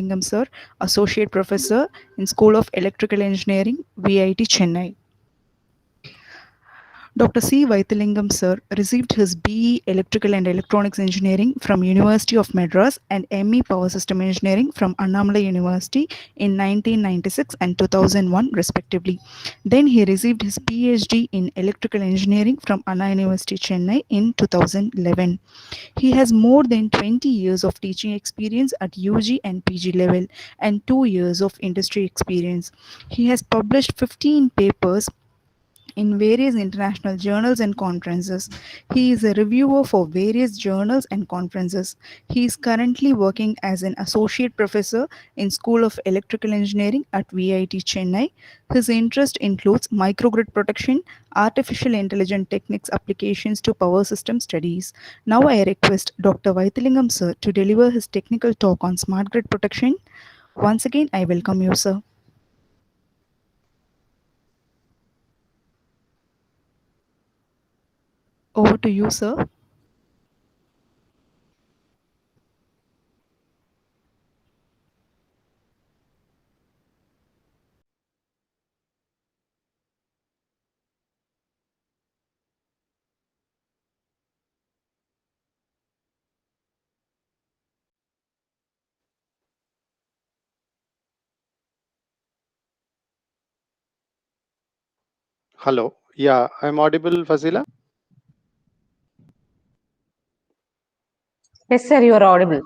Vaithilingam sir, Associate Professor in School of Electrical Engineering, VIT Chennai. Dr. C. Vaithilingam sir received his BE Electrical and Electronics Engineering from University of Madras and ME Power System Engineering from Annamalai University in 1996 and 2001 respectively. Then he received his PhD in Electrical Engineering from Anna University Chennai in 2011. He has more than 20 years of teaching experience at UG and PG level and 2 years of industry experience. He has published 15 papers in various international journals and conferences. He is a reviewer for various journals and conferences. He is currently working as an associate professor in School of Electrical Engineering at VIT Chennai. His interest includes microgrid protection, artificial intelligence techniques applications to power system studies. Now I request Dr. Vaithilingam sir to deliver his technical talk on smart grid protection. Once again, I welcome you, sir. Over to you, sir. Hello. Yeah, I'm audible, Fazila. Yes, sir, you are audible.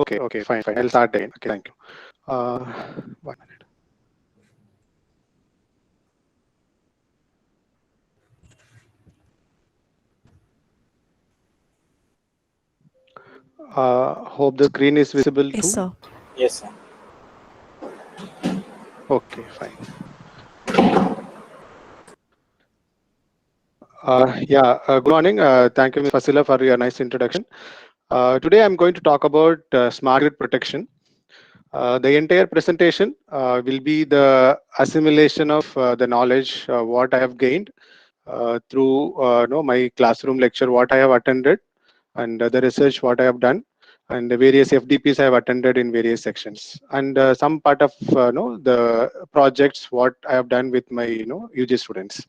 Okay, fine. I'll start again. Okay, thank you. 1 minute. Hope the screen is visible Yes, too. sir. Yes, sir. Okay, fine. Good morning. Thank you, Ms. Fasila, for your nice introduction. Today, I'm going to talk about smart grid protection. The entire presentation will be the assimilation of the knowledge, what I have gained through my classroom lecture, what I have attended, and the research, what I have done, and the various FDPs I have attended in various sections, and some part of the projects, what I have done with my UG students.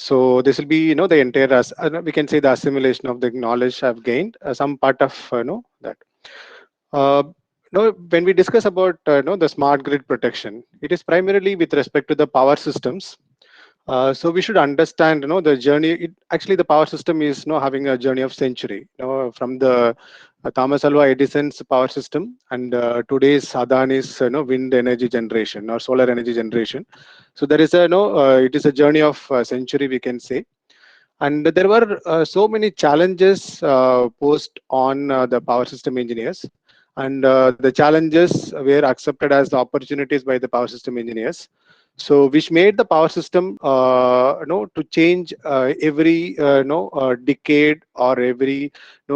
So this will be the entire we can say the assimilation of the knowledge I've gained, some part of that. Uh, when we discuss about the smart grid protection, it is primarily with respect to the power systems. So we should understand the journey. Actually, the power system is having a journey of century. From the Thomas Alva Edison's power system and today's Adani's wind energy generation or solar energy generation. So there is a it is a journey of a century, we can say. And there were so many challenges posed on the power system engineers, and the challenges were accepted as the opportunities by the power system engineers. So, which made the power system, to change every decade or every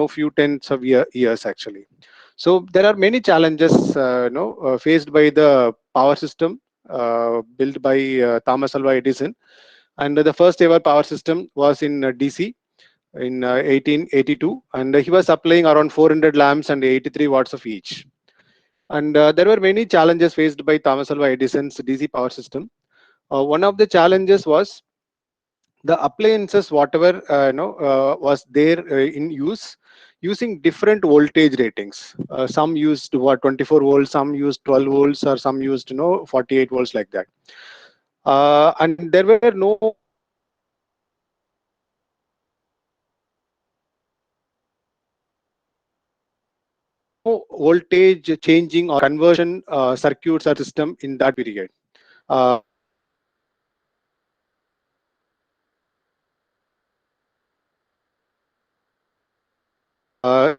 few tens of years actually. So there are many challenges faced by the power system built by Thomas Alva Edison, and the first ever power system was in DC in 1882, and he was supplying around 400 lamps and 83 watts of each. And there were many challenges faced by Thomas Alva Edison's DC power system. One of the challenges was the appliances, whatever was there in use, using different voltage ratings. Some used 24 volts, some used 12 volts, or some used 48 volts, like that. And there were no voltage changing or conversion circuits or system in that period. Uh, uh,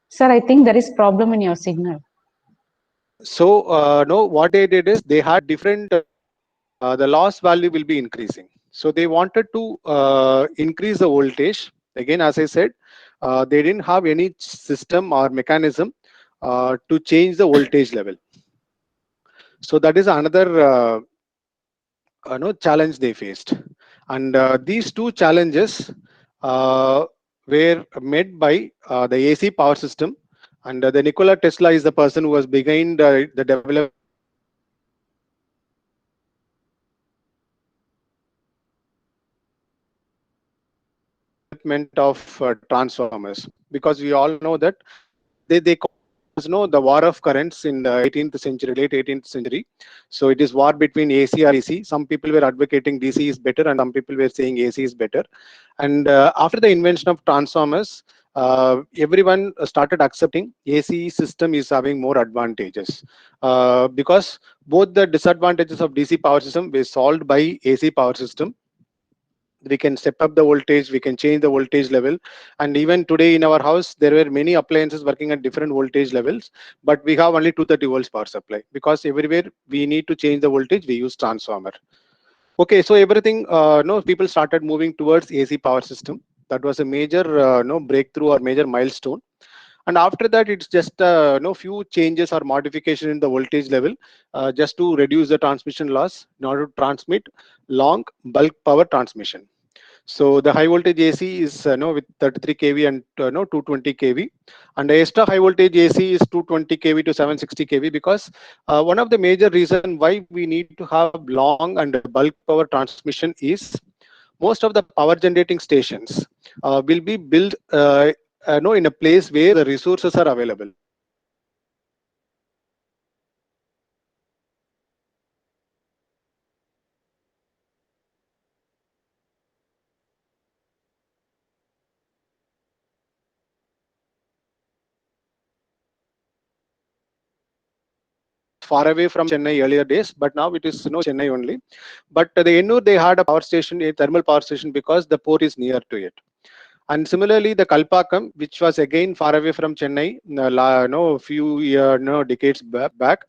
Sir, I think there is problem in your signal. so no, what they did is they had different the loss value will be increasing. So they wanted to increase the voltage. Again, as I said, they didn't have any system or mechanism to change the voltage level. So that is another challenge they faced. And these two challenges were met by the AC power system. And the Nikola Tesla is the person who was behind the development of transformers, because we all know that they the war of currents in the 18th century, late 18th century. So it is war between AC or DC. Some people were advocating DC is better, and some people were saying AC is better. And after the invention of transformers, everyone started accepting AC system is having more advantages, because both the disadvantages of DC power system were solved by AC power system. We can step up the voltage, we can change the voltage level. And even today in our house, there were many appliances working at different voltage levels, but we have only 230 volts power supply, because everywhere we need to change the voltage, we use transformer. Okay, so everything, no, people started moving towards AC power system. That was a major breakthrough or major milestone. And after that, it's just few changes or modification in the voltage level, just to reduce the transmission loss in order to transmit long bulk power transmission. So the high voltage AC is with 33 kV and 220 kV, and the extra high voltage AC is 220 kV to 760 kV, because one of the major reason why we need to have long and bulk power transmission is most of the power generating stations will be built in a place where the resources are available. Far away from Chennai earlier days, but now it is Chennai only. But the Ennur, they had a power station, a thermal power station, because the port is near to it. And similarly, the Kalpakkam, which was again far away from Chennai, few decades back,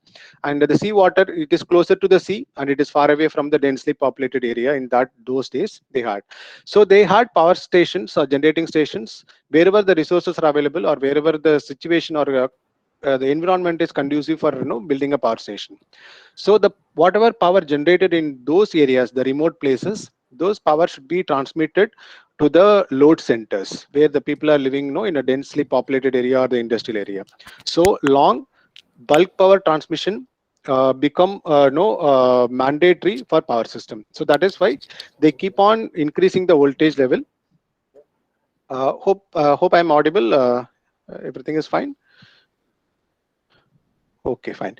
and the seawater, it is closer to the sea, and it is far away from the densely populated area. In those days, they had. So they had power stations or generating stations wherever the resources are available, or wherever the situation or the environment is conducive for building a power station. So the whatever power generated in those areas, the remote places, those power should be transmitted to the load centers where the people are living in a densely populated area or the industrial area. So long bulk power transmission become mandatory for power system. So that is why they keep on increasing the voltage level. Hope I'm audible. Everything is fine. Okay, fine.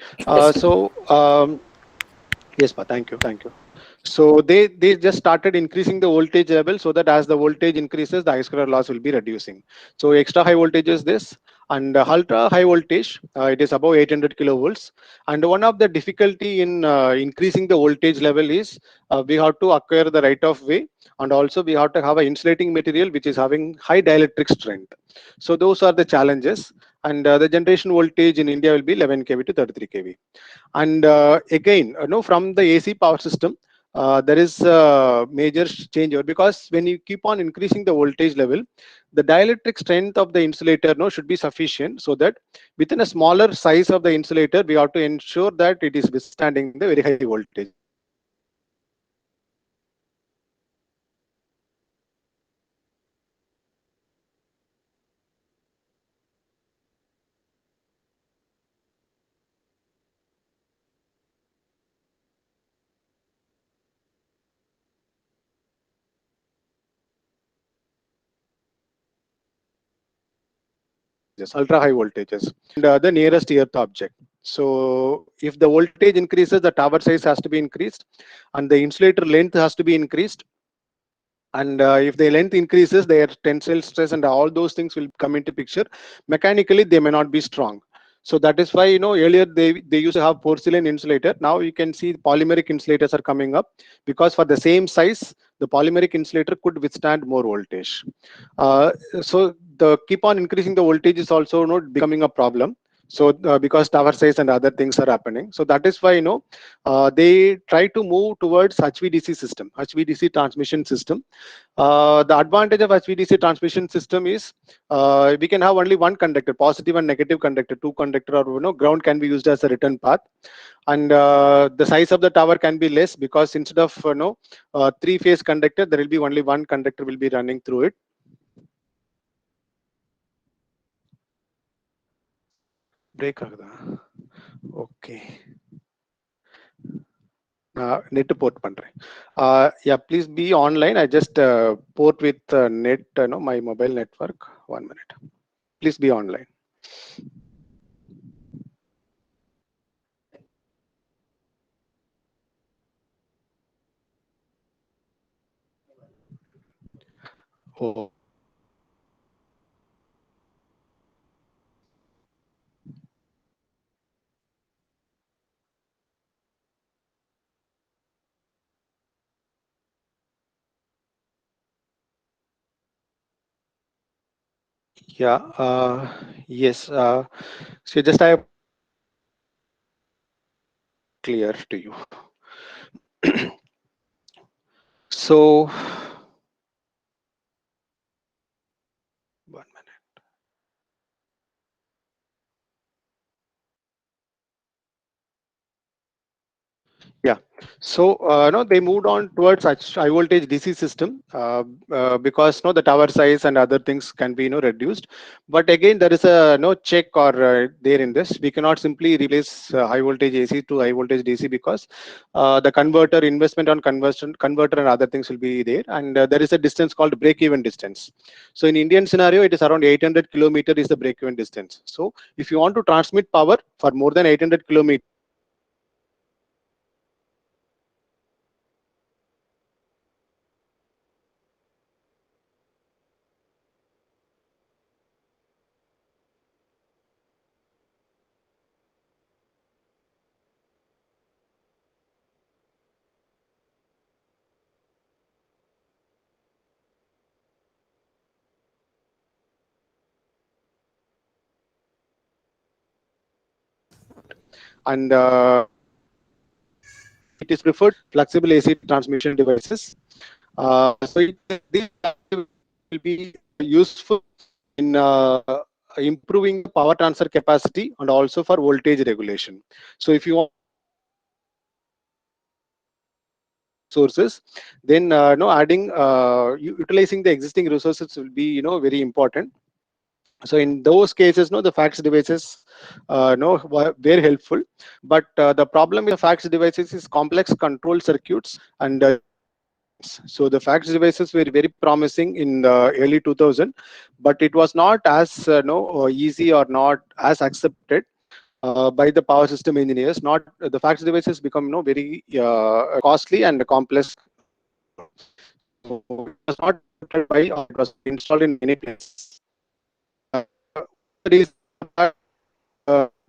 Yes, thank you. So they just started increasing the voltage level, so that as the voltage increases, the I-square loss will be reducing. So extra high voltage is this, and ultra high voltage, it is above 800 kilovolts. And one of the difficulty in increasing the voltage level is we have to acquire the right of way, and also we have to have an insulating material which is having high dielectric strength. So those are the challenges. And the generation voltage in India will be 11 kV to 33 kV. And again, from the AC power system, there is a major changeover, because when you keep on increasing the voltage level, the dielectric strength of the insulator should be sufficient, so that within a smaller size of the insulator, we have to ensure that it is withstanding the very high voltage. Ultra high voltages, and the nearest earth object. So if the voltage increases, the tower size has to be increased, and the insulator length has to be increased. And if the length increases, their tensile stress and all those things will come into picture. Mechanically, they may not be strong. So that is why earlier they used to have porcelain insulator. Now you can see polymeric insulators are coming up, because for the same size, the polymeric insulator could withstand more voltage. So the keep on increasing the voltage is also becoming a problem, So because tower size and other things are happening, so that is why they try to move towards HVDC system, HVDC transmission system. The advantage of HVDC transmission system is we can have only one conductor, positive and negative conductor, two conductor, or ground can be used as a return path. And the size of the tower can be less, because instead of three-phase conductor, there will be only one conductor will be running through it. Break agada. Okay. Net port pandren. Yeah, please be online. I just port with net, my mobile network. 1 minute. Please be online. Oh. Yeah. Yes. So just I clear to you. So 1 minute. Yeah. So no, they moved on towards such high voltage DC system because the tower size and other things can be reduced. But again, there is a no check or there in this. We cannot simply replace high voltage AC to high voltage DC, because the converter investment on converter and other things will be there, and there is a distance called break even distance. So in Indian scenario, it is around 800 kilometer is the break even distance. So if you want to transmit power for more than 800 kilometers, and it is preferred flexible AC transmission devices. These will be useful in improving power transfer capacity and also for voltage regulation. So if you want sources, then adding utilizing the existing resources will be very important. So in those cases, the fax devices were very helpful. But the problem with the fax devices is complex control circuits, and so the fax devices were very promising in the early 2000, but it was not as easy or not as accepted by the power system engineers. Not the fax devices become very costly and complex. So it was not accepted by, or it was installed in many places. Uh, there is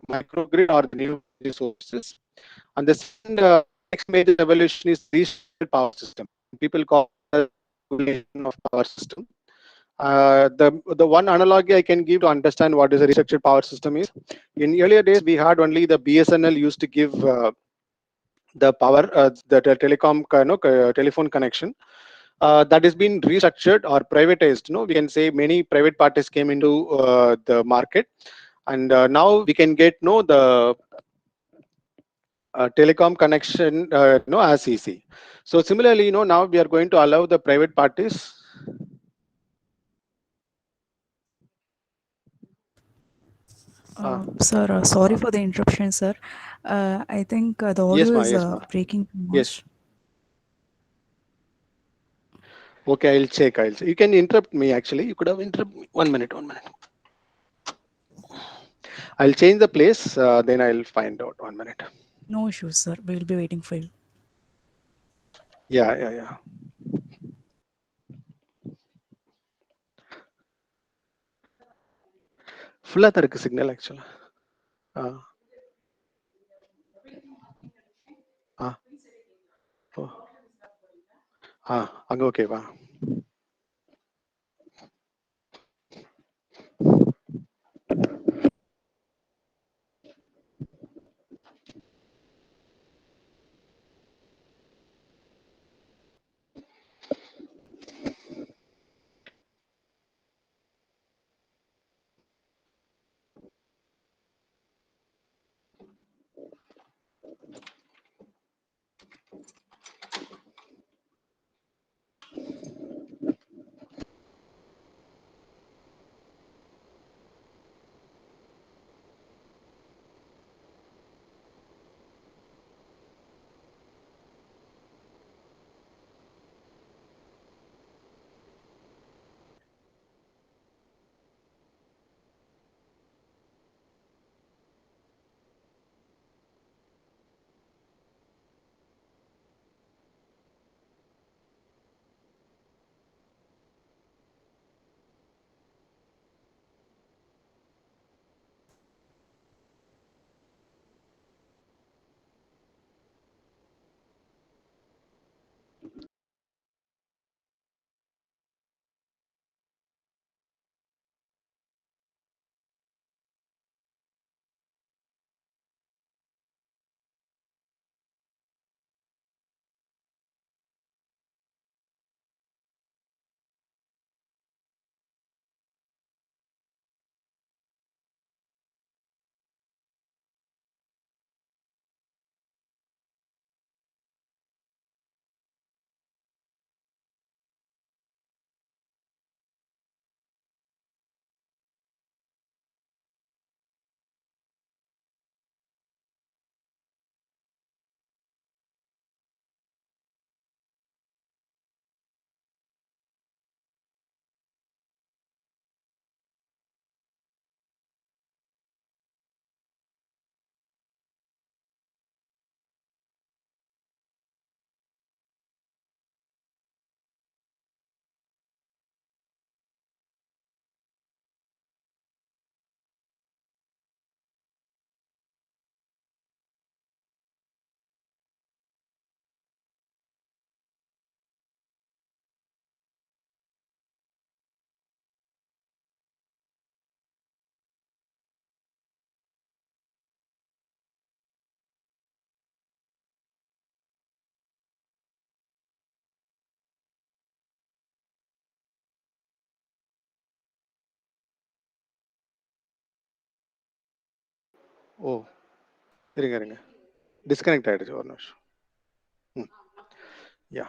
microgrid or the new resources. And the second next major evolution is restructured power system. People call it of power system. The one analogy I can give to understand what is a restructured power system is, in earlier days we had only the BSNL used to give the power, telecom telephone connection. That has been restructured or privatized. We can say many private parties came into the market, and now we can get the telecom connection as easy. So similarly, now we are going to allow the private parties. Sir, sorry for the interruption, sir. I think the Yes, audio ma. is Yes, ma. breaking too Yes. much. Okay, I'll check. You can interrupt me. Actually, you could have interrupted me. 1 minute. 1 minute. I'll change the place. Then I'll find out. 1 minute. No issues, sir. We'll be waiting for you. Yeah, yeah, yeah. Full signal actually. அங்க ஓகேவா? ஓ, இருங்க இருங்க, disconnect ஆயிடுச்சு ஒரு நிமிஷம். யா,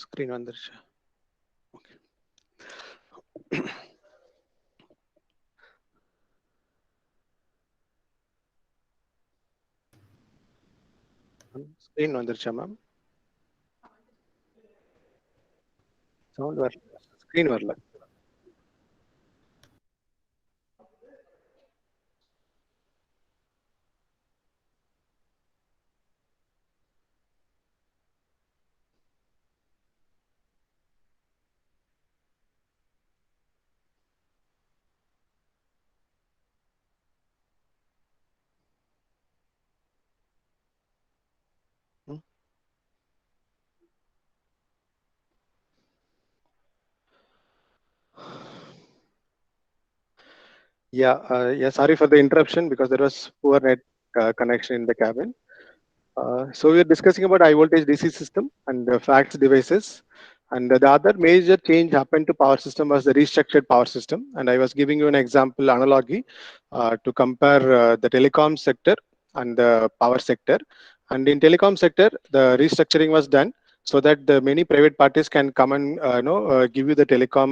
screen வந்துருச்சு. Okay, screen வந்துருச்சா ma'am? Sound வரல, ஸ்க்ரீன் வரல. ம். Yeah, yeah, sorry for the interruption because there was poor net connection in the cabin. So we are discussing about high voltage DC system and fax devices. And the other major change happened to power system was the restructured power system. And I was giving you an example analogy to compare the telecom sector and the power sector. And in telecom sector, the restructuring was done so that the many private parties can come and give you the telecom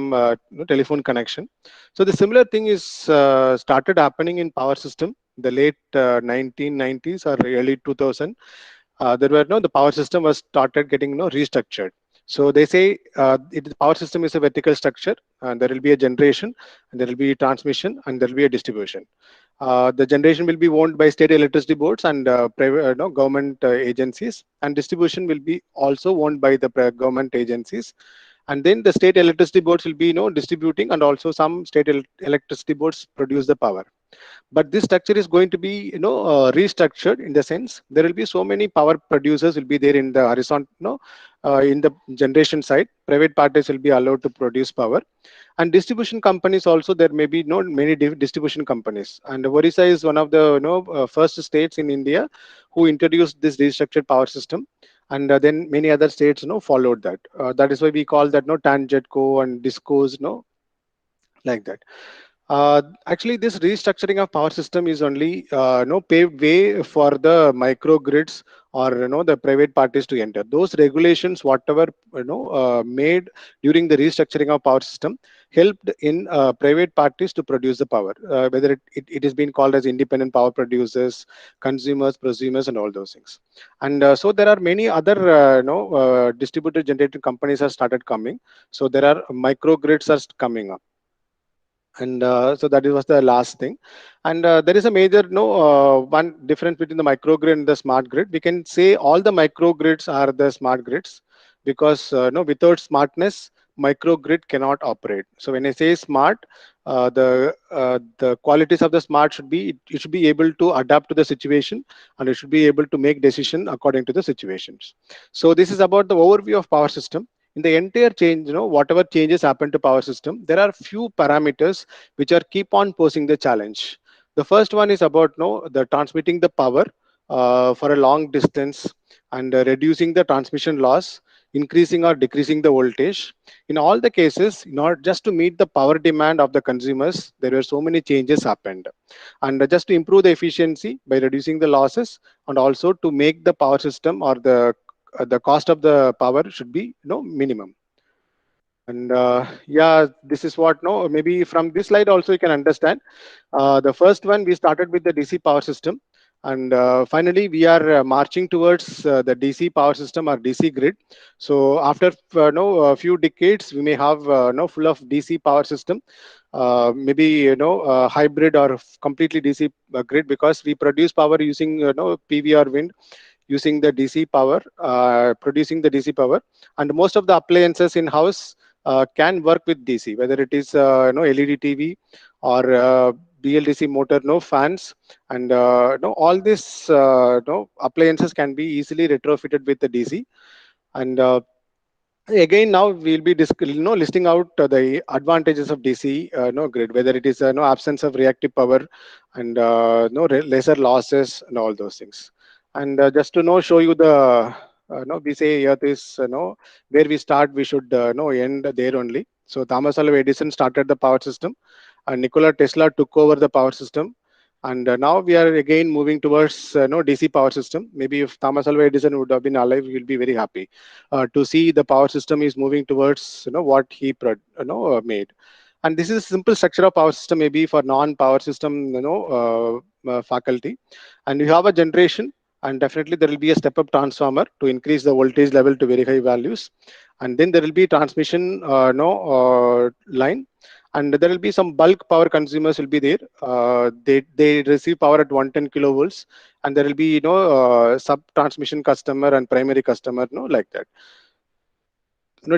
telephone connection. So the similar thing is started happening in power system the late 1990s or early 2000. There were no, the power system was started getting restructured. So they say the power system is a vertical structure, and there will be a generation, and there will be transmission, and there will be a distribution. The generation will be owned by state electricity boards and private, government agencies, and distribution will be also owned by the government agencies. And then the state electricity boards will be distributing, and also some state electricity boards produce the power. But this structure is going to be restructured in the sense there will be so many power producers will be there in the horizontal, in the generation side. Private parties will be allowed to produce power, and distribution companies also, there may be many distribution companies. And Orissa is one of the first states in India who introduced this restructured power system. And then many other states followed that. That is why we call that TANGEDCO and DISCOs, like that. Actually, this restructuring of power system is only paved way for the microgrids or the private parties to enter. Those regulations, whatever made during the restructuring of power system, helped in private parties to produce the power. Whether it is being called as independent power producers, consumers, prosumers, and all those things. And so there are many other distributed generating companies have started coming. So there are microgrids are coming up. And so that was the last thing. And there is a major one difference between the microgrid and the smart grid. We can say all the microgrids are the smart grids, because no, without smartness microgrid cannot operate. So when I say smart, the qualities of the smart should be, it should be able to adapt to the situation, and it should be able to make decision according to the situations. So this is about the overview of power system. In the entire change, whatever changes happen to power system, there are few parameters which are keep on posing the challenge. The first one is about the transmitting the power for a long distance, and reducing the transmission loss, increasing or decreasing the voltage. In all the cases, not just to meet the power demand of the consumers, there were so many changes happened. And just to improve the efficiency by reducing the losses, and also to make the power system or the cost of the power should be minimum. And yeah, this is what maybe from this slide also you can understand. The first one, we started with the DC power system, and finally we are marching towards the DC power system or DC grid. So after a few decades, we may have full of DC power system, maybe hybrid or completely DC grid, because we produce power using PV or wind, using the DC power, producing the DC power. And most of the appliances in house can work with DC, whether it is LED TV or BLDC motor, fans, and all these appliances can be easily retrofitted with the DC. And Again, now we'll be listing out the advantages of DC grid, whether it is no absence of reactive power and no lesser losses and all those things. And just to know, show you the we say Earth is where we start, we should end there only. So Thomas Alva Edison started the power system, and Nikola Tesla took over the power system. And now we are again moving towards DC power system. Maybe if Thomas Alva Edison would have been alive, we'll be very happy to see the power system is moving towards what he made. And this is a simple structure of power system, maybe for non-power system faculty. And you have a generation, and definitely there will be a step-up transformer to increase the voltage level to very high values. And then there will be transmission line, and there will be some bulk power consumers will be there. They receive power at 110 kilovolts, and there will be sub transmission customer and primary customer, like that,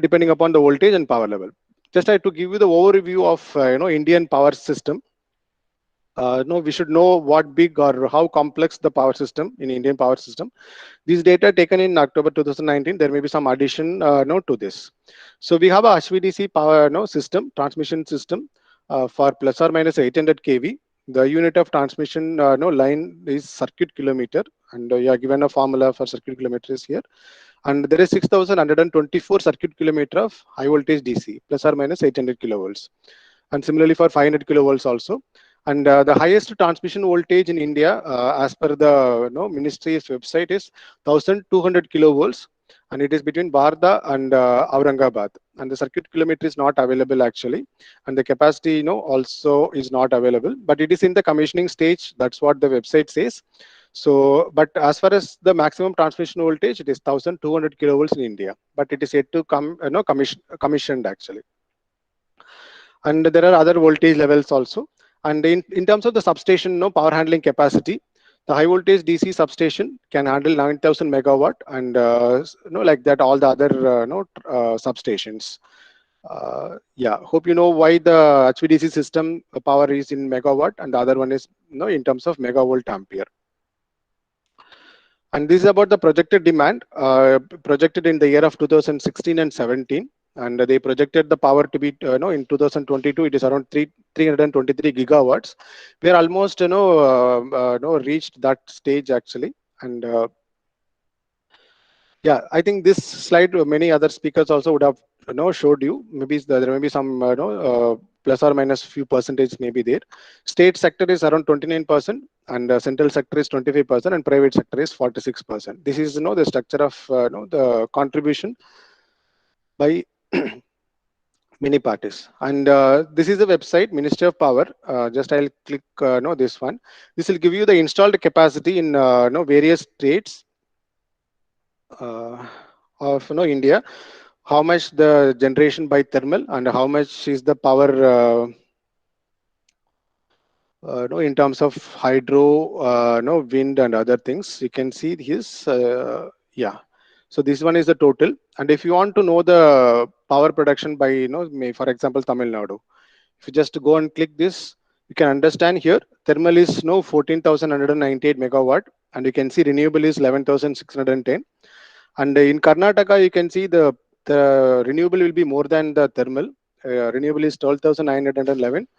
depending upon the voltage and power level. Just I to give you the overview of Indian power system. We should know what big or how complex the power system in Indian power system. These data taken in October 2019. There may be some addition to this. So we have a HVDC power system, transmission system for plus or minus 800 kV. The unit of transmission line is circuit kilometer, and you are given a formula for circuit kilometers here. And there is 6,124 circuit kilometer of high voltage DC plus or minus 800 kilovolts, and similarly for 500 kilovolts also. And the highest transmission voltage in India, as per the ministry's website, is 1,200 kilovolts, and it is between Bardha and Aurangabad. And the circuit kilometer is not available actually, and the capacity also is not available. But it is in the commissioning stage. That's what the website says. So, but as far as the maximum transmission voltage, it is 1,200 kilovolts in India, but it is yet to come, commissioned actually. And there are other voltage levels also. And in terms of the substation, power handling capacity, the high voltage DC substation can handle 9,000 megawatt, and like that all the other substations. Yeah, hope you know why the HVDC system power is in megawatt, and the other one is in terms of megavolt ampere. And this is about the projected demand, projected in the year of 2016 and 17. And they projected the power to be, in 2022, it is around 323 gigawatts. We are almost, reached that stage actually. And yeah, I think this slide, many other speakers also would have, showed you. Maybe there may be some, plus or minus few percentage may be there. State sector is around 29%, and central sector is 25%, and private sector is 46%. This is, the structure of, the contribution by many parties. And this is the website, Ministry of Power. Just I'll click this one. This will give you the installed capacity in various states of India, how much the generation by thermal, and how much is the power in terms of hydro, wind and other things. You can see his yeah. So this one is the total. And if you want to know the power production by for example Tamil Nadu, if you just go and click this, you can understand here thermal is 14,198 megawatt, and you can see renewable is 11,610. And in Karnataka, you can see the renewable will be more than the thermal. Renewable is 12,911,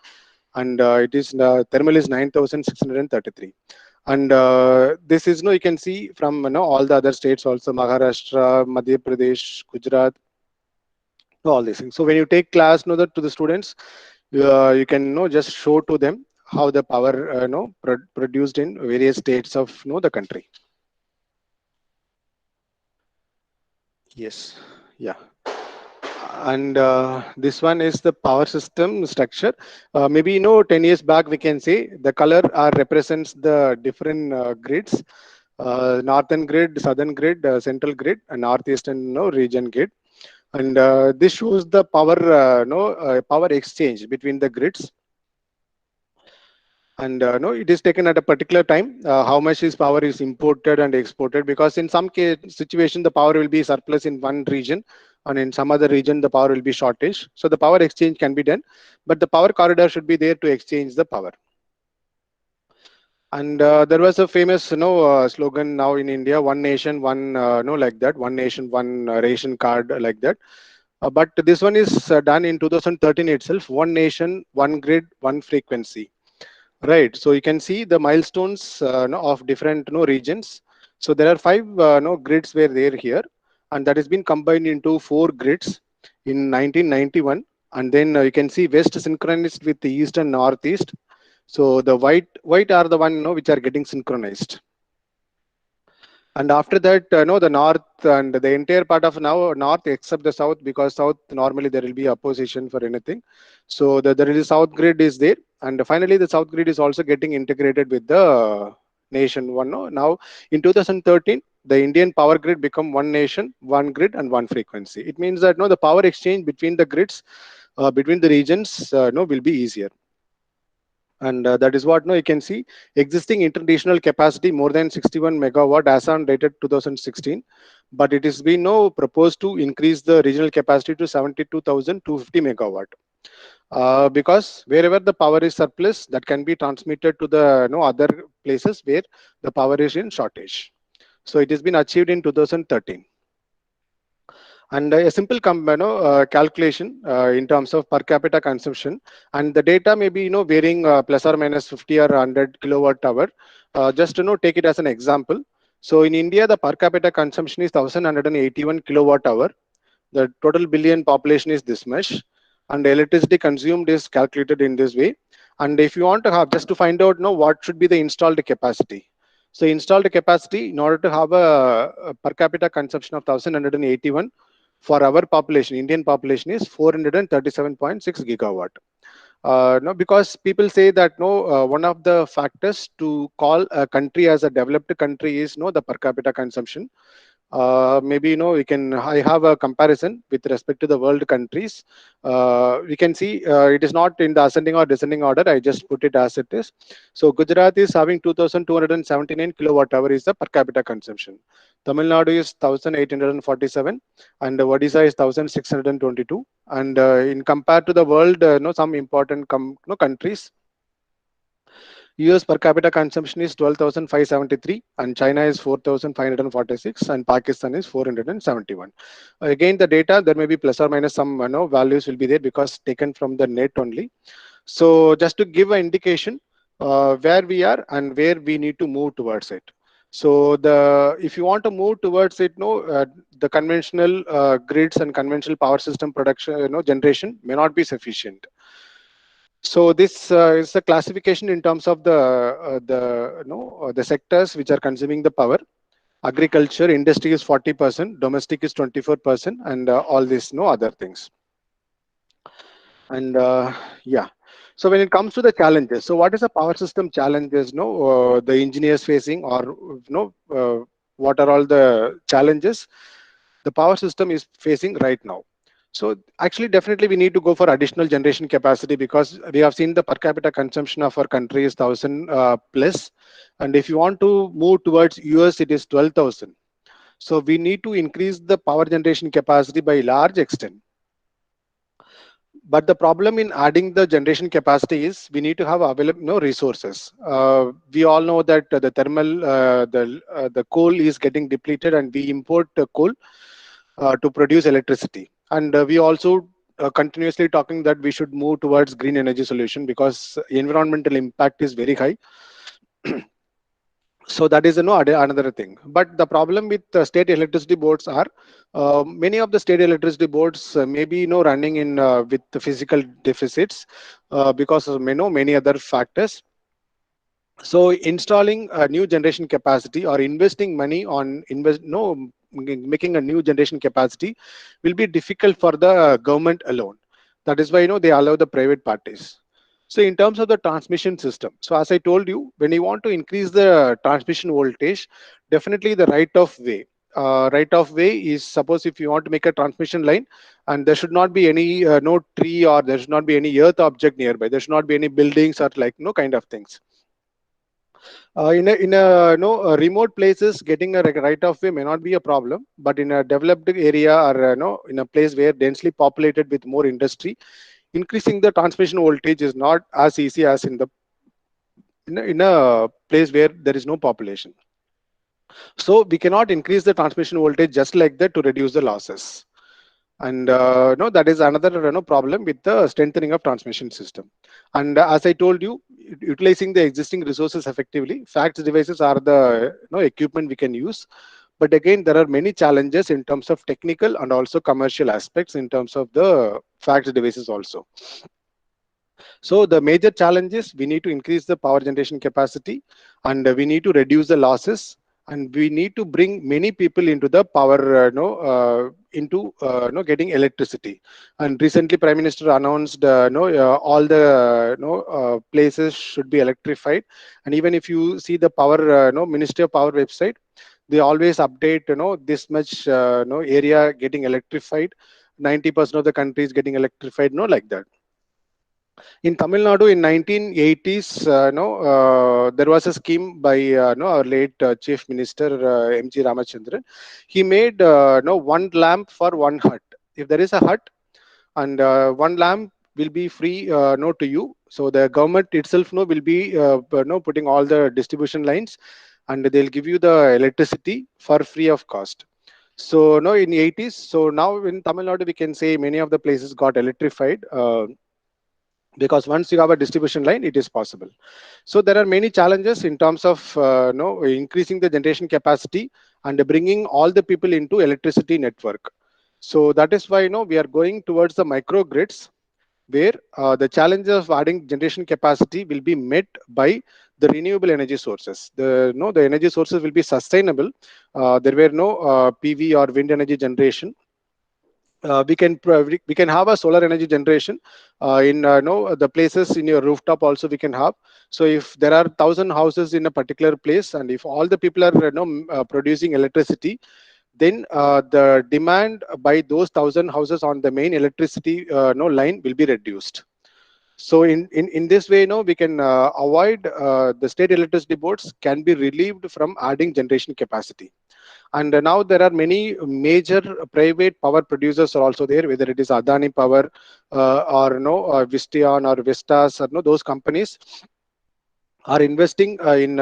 and it is thermal is 9,633. And this is you can see from all the other states also, Maharashtra, Madhya Pradesh, Gujarat, all these things. So when you take class to the students, you can just show to them how the power produced in various states of the country. Yes, yeah. And this one is the power system structure. Maybe 10 years back we can say the color represents the different grids, northern grid, southern grid, central grid, and northeastern region grid. And this shows the power power exchange between the grids. And it is taken at a particular time, how much is power is imported and exported, because in some case situation the power will be surplus in one region, and in some other region the power will be shortage. So the power exchange can be done, but the power corridor should be there to exchange the power. And there was a famous, slogan now in India: "One nation, one, like that. One nation, one ration card, like that." But this one is done in 2013 itself. One nation, one grid, one frequency. Right. So you can see the milestones of different regions. So there are five grids were there here, and that has been combined into four grids in 1991. And then you can see west synchronized with the east and northeast. So the white are the one which are getting synchronized. And after that, the north and the entire part of now north except the south, because south normally there will be opposition for anything. So there is a south grid is there, and finally the south grid is also getting integrated with the nation one. No? Now in 2013, the Indian power grid become one nation, one grid, and one frequency. It means that the power exchange between the grids, between the regions, will be easier. And that is what you can see existing international capacity more than 61 megawatt as on dated 2016, but it is been proposed to increase the regional capacity to 72,250 megawatt, because wherever the power is surplus, that can be transmitted to the other places where the power is in shortage. So it has been achieved in 2013. And a simple calculation in terms of per capita consumption, and the data may be varying plus or minus 50 or 100 kilowatt hour. Just take it as an example. So in India, the per capita consumption is 1181 kilowatt hour. The total billion population is this much, and the electricity consumed is calculated in this way. And if you want to have, just to find out what should be the installed capacity. So installed capacity, in order to have a per capita consumption of 1181 for our population, Indian population, is 437.6 gigawatt. No, because people say that one of the factors to call a country as a developed country is the per capita consumption. Maybe we can, I have a comparison with respect to the world countries. We can see it is not in the ascending or descending order. I just put it as it is. So Gujarat is having 2279 kilowatt hour is the per capita consumption. Tamil Nadu is 1847, and Odisha is 1622. And in compared to the world, some important countries, US per capita consumption is 12,573, and China is 4,546, and Pakistan is 471. Again, the data, there may be plus or minus some values will be there because taken from the net only. So just to give an indication where we are and where we need to move towards it. So if you want to move towards it, the conventional grids and conventional power system production, generation may not be sufficient. So this is a classification in terms of the sectors which are consuming the power. Agriculture, industry is 40%, domestic is 24%, and all these other things. And yeah. So when it comes to the challenges, so what is the power system challenges? The engineers facing, or what are all the challenges the power system is facing right now? So actually, definitely we need to go for additional generation capacity, because we have seen the per capita consumption of our country is 1,000 plus, and if you want to move towards US, it is 12,000. So we need to increase the power generation capacity by large extent. But the problem in adding the generation capacity is we need to have available resources. We all know that the thermal, the coal is getting depleted, and we import coal to produce electricity. And we also continuously talking that we should move towards green energy solution, because environmental impact is very high. So that is another thing. But the problem with state electricity boards are many of the state electricity boards may be running in with the physical deficits because of many other factors. So installing a new generation capacity or investing money on making a new generation capacity will be difficult for the government alone. That is why they allow the private parties. So in terms of the transmission system, so as I told you, when you want to increase the transmission voltage, definitely the right of way. Right of way is, suppose if you want to make a transmission line, and there should not be any no tree, or there should not be any earth object nearby. There should not be any buildings or like kind of things. In a remote places, getting a right of way may not be a problem, but in a developed area, or in a place where densely populated with more industry, increasing the transmission voltage is not as easy as in the in a place where there is no population. So we cannot increase the transmission voltage just like that to reduce the losses. And no, that is another problem with the strengthening of transmission system. And as I told you, utilizing the existing resources effectively, fax devices are the equipment we can use. But again, there are many challenges in terms of technical and also commercial aspects in terms of the fax devices also. So the major challenge is we need to increase the power generation capacity, and we need to reduce the losses, and we need to bring many people into the power, into getting electricity. And recently, Prime Minister announced, all the places should be electrified. And even if you see the power, Ministry of Power website, they always update, this much, area getting electrified. 90% of the country is getting electrified, like that. In Tamil Nadu in 1980s, there was a scheme by our late Chief Minister M.G. Ramachandran. He made one lamp for one hut. If there is a hut and one lamp will be free to you, so the government itself will be putting all the distribution lines, and they'll give you the electricity for free of cost. So no, in the 80s. So now in Tamil Nadu, we can say many of the places got electrified. Because once you have a distribution line, it is possible. So there are many challenges in terms of increasing the generation capacity and bringing all the people into electricity network. So that is why we are going towards the microgrids, where the challenges of adding generation capacity will be met by the renewable energy sources. The energy sources will be sustainable. There were no PV or wind energy generation. We can have a solar energy generation in the places in your rooftop also we can have. So if there are 1,000 houses in a particular place, and if all the people are producing electricity, then the demand by those 1,000 houses on the main electricity line will be reduced. So in this way, we can avoid the state electricity boards can be relieved from adding generation capacity. And now there are many major private power producers are also there, whether it is Adani Power or Visteon or Vistas, or those companies are investing in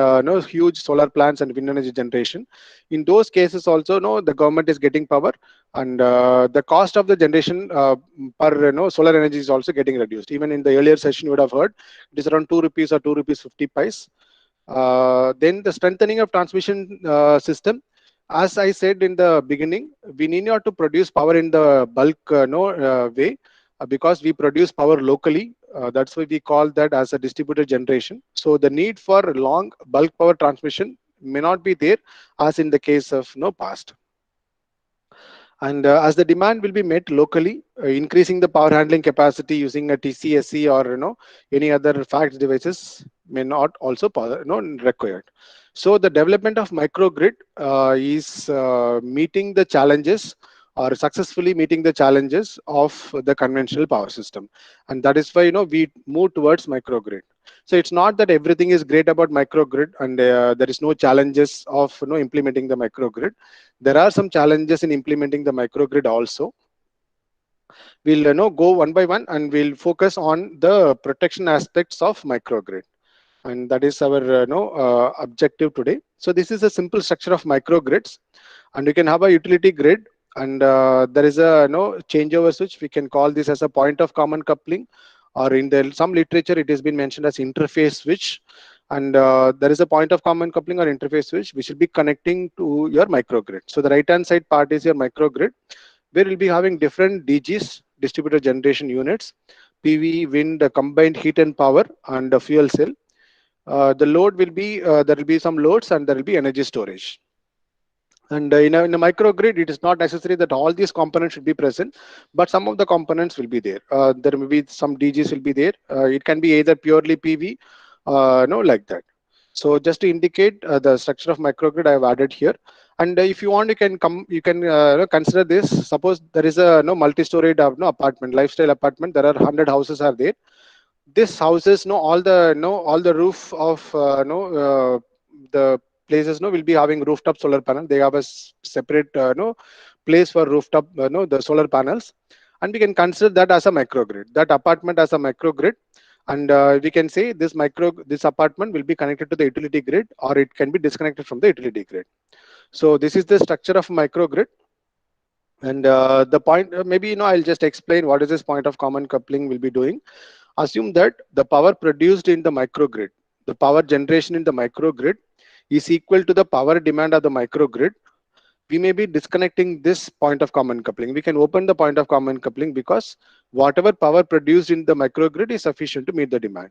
huge solar plants and wind energy generation. In those cases also, the government is getting power, and the cost of the generation per solar energy is also getting reduced. Even in the earlier session, you would have heard it is around 2 rupees or 2 rupees 50 paise. Then the strengthening of transmission system. As I said in the beginning, we need not to produce power in the bulk way, because we produce power locally. That's why we call that as a distributed generation. So the need for long bulk power transmission may not be there as in the case of past. And as the demand will be met locally, increasing the power handling capacity using a TCSC or any other fax devices may not also required. So the development of microgrid is meeting the challenges, or successfully meeting the challenges of the conventional power system, and that is why we move towards microgrid. So it's not that everything is great about microgrid, and there is no challenges of implementing the microgrid. There are some challenges in implementing the microgrid also. We'll go one by one, and we'll focus on the protection aspects of microgrid, and that is our objective today. So this is a simple structure of microgrids, and you can have a utility grid, and there is a changeover switch. We can call this as a point of common coupling, or in some literature it has been mentioned as interface switch. And there is a point of common coupling or interface switch which will be connecting to your microgrid. So the right hand side part is your microgrid, where we'll be having different DGs, distributed generation units, PV, wind, combined heat and power, and a fuel cell. The load will be, there will be some loads, and there will be energy storage. And in a microgrid, it is not necessary that all these components should be present, but some of the components will be there. There may be some DGs will be there. It can be either purely PV, like that. So just to indicate the structure of microgrid, I have added here. And if you want, you can consider this. Suppose there is a multi-story apartment, lifestyle apartment. There are 100 houses are there. This houses, all the roof of the places will be having rooftop solar panel. They have a separate place for rooftop the solar panels, and we can consider that as a microgrid, that apartment as a microgrid. And we can say this apartment will be connected to the utility grid, or it can be disconnected from the utility grid. So this is the structure of microgrid. And the point, maybe, I'll just explain what is this point of common coupling will be doing. Assume that the power produced in the microgrid, the power generation in the microgrid is equal to the power demand of the microgrid. We may be disconnecting this point of common coupling. We can open the point of common coupling because whatever power produced in the microgrid is sufficient to meet the demand.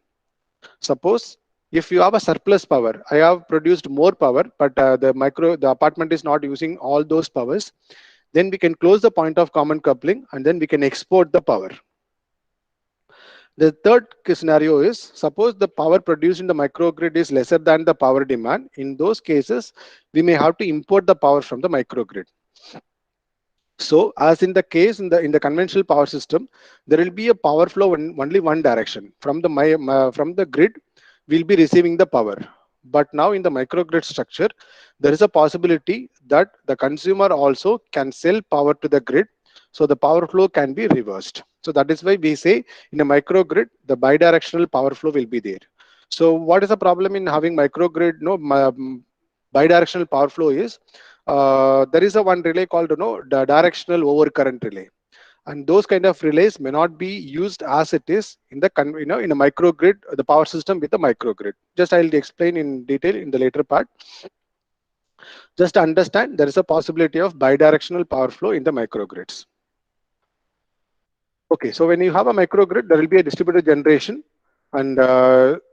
Suppose if you have a surplus power, I have produced more power, but the apartment is not using all those powers, then we can close the point of common coupling and then we can export the power. The third scenario is, suppose the power produced in the microgrid is lesser than the power demand. In those cases, we may have to import the power from the microgrid. So as in the case in the conventional power system, there will be a power flow in only one direction. From the grid, we'll be receiving the power. But now in the microgrid structure, there is a possibility that the consumer also can sell power to the grid. So the power flow can be reversed. So that is why we say in a microgrid, the bidirectional power flow will be there. So what is the problem in having microgrid? No, bidirectional power flow is there is a one relay called the directional overcurrent relay, and those kind of relays may not be used as it is in the in a microgrid, the power system with a microgrid. Just I'll explain in detail in the later part. Just understand there is a possibility of bidirectional power flow in the microgrids. Okay, so when you have a microgrid, there will be a distributed generation, and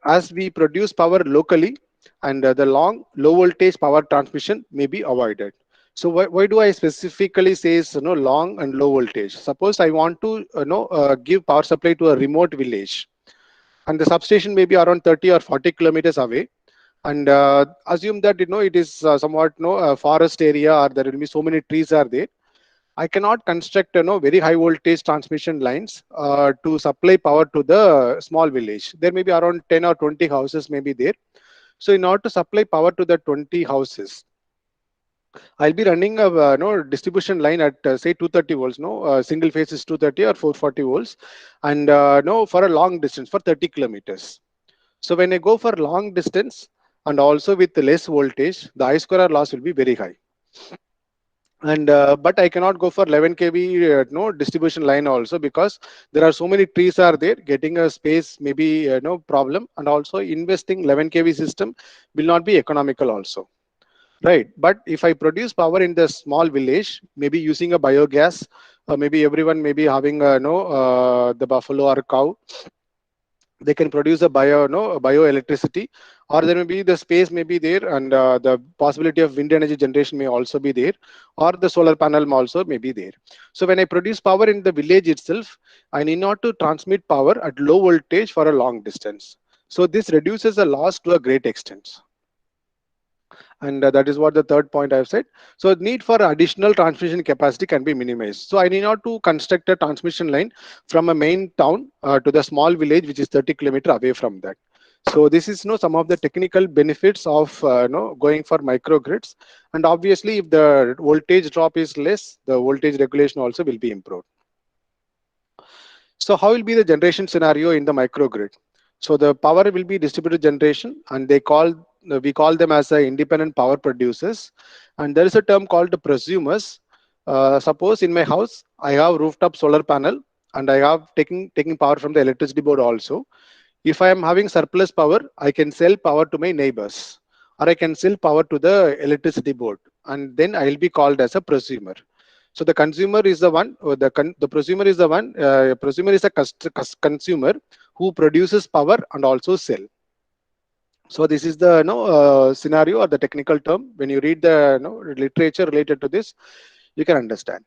as we produce power locally, and the low voltage power transmission may be avoided. So why do I specifically say long and low voltage? Suppose I want to give power supply to a remote village, and the substation may be around 30 or 40 kilometers away, and assume that it is somewhat forest area, or there will be so many trees are there. I cannot construct very high voltage transmission lines to supply power to the small village. There may be around 10 or 20 houses may be there. So in order to supply power to the 20 houses, I'll be running a distribution line at say 230 volts. Single phase is 230 or 440 volts, and for a long distance for 30 kilometers. So when I go for long distance and also with less voltage, the I square R loss will be very high. And but I cannot go for 11 kV distribution line also, because there are so many trees are there. Getting a space may be no problem, and also investing 11 kV system will not be economical also, right? But if I produce power in the small village, maybe using a biogas, maybe everyone may be having the buffalo or cow, they can produce a bioelectricity, or there may be the space may be there, and the possibility of wind energy generation may also be there, or the solar panel also may be there. So when I produce power in the village itself, I need not to transmit power at low voltage for a long distance. So this reduces the loss to a great extent. And that is what the third point I've said. So need for additional transmission capacity can be minimized. So I need not to construct a transmission line from a main town to the small village, which is 30 kilometers away from that. So this is some of the technical benefits of going for microgrids. And obviously, if the voltage drop is less, the voltage regulation also will be improved. So how will be the generation scenario in the microgrid? So the power will be distributed generation, and we call them as independent power producers. And there is a term called the prosumers. Suppose in my house I have rooftop solar panel, and I have taking power from the electricity board also. If I am having surplus power, I can sell power to my neighbors, or I can sell power to the electricity board, and then I will be called as a prosumer. So the consumer is the one, or the prosumer is the one. Prosumer is a consumer who produces power and also sell. So this is the scenario or the technical term. When you read the literature related to this, you can understand.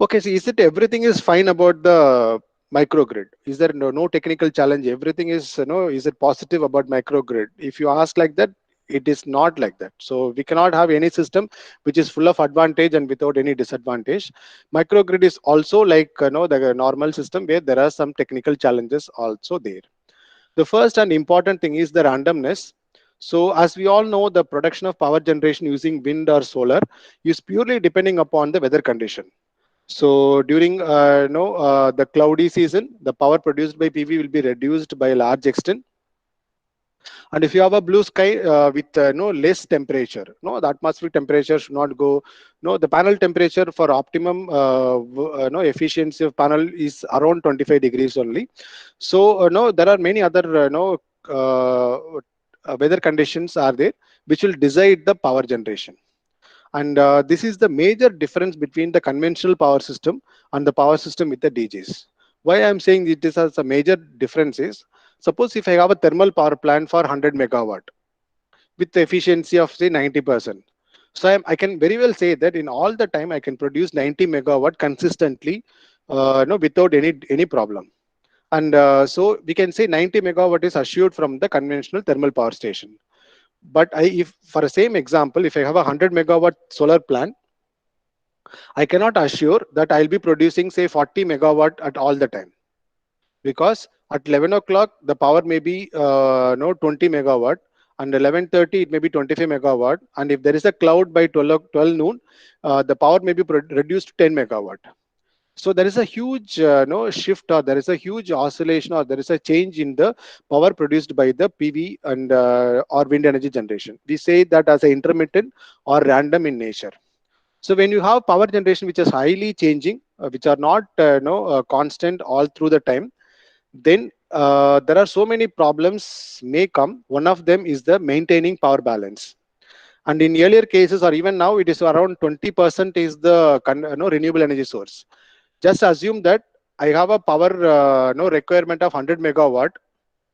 Okay, so is it everything is fine about the microgrid? Is there no technical challenge? Everything is is it positive about microgrid? If you ask like that, it is not like that. So we cannot have any system which is full of advantage and without any disadvantage. Microgrid is also like the normal system where there are some technical challenges also there. The first and important thing is the randomness. So as we all know, the production of power generation using wind or solar is purely depending upon the weather condition. So during the cloudy season, the power produced by PV will be reduced by a large extent. And if you have a blue sky with no less temperature, no, the atmospheric temperature should not go. No, the panel temperature for optimum no efficiency of panel is around 25 degrees only. So no, there are many other uh, weather conditions are there which will decide the power generation. And this is the major difference between the conventional power system and the power system with the DGs. Why I'm saying it is as a major difference is, suppose if I have a thermal power plant for 100 megawatt with the efficiency of say 90%. So I can very well say that in all the time I can produce 90 megawatt consistently, no, without any problem. And so we can say 90 megawatt is assured from the conventional thermal power station. But if for the same example, if I have a 100 megawatt solar plant, I cannot assure that I'll be producing say 40 megawatt at all the time, because at 11 o'clock the power may be no 20 megawatt, and 11:30 it may be 25 megawatt, and if there is a cloud by 12 noon, the power may be reduced to 10 megawatt. So there is a huge no shift, or there is a huge oscillation, or there is a change in the power produced by the PV and or wind energy generation. We say that as a intermittent or random in nature. So when you have power generation which is highly changing, which are not constant all through the time, then there are so many problems may come. One of them is the maintaining power balance. And in earlier cases, or even now, it is around 20% is the renewable energy source. Just assume that I have a power no requirement of 100 megawatt.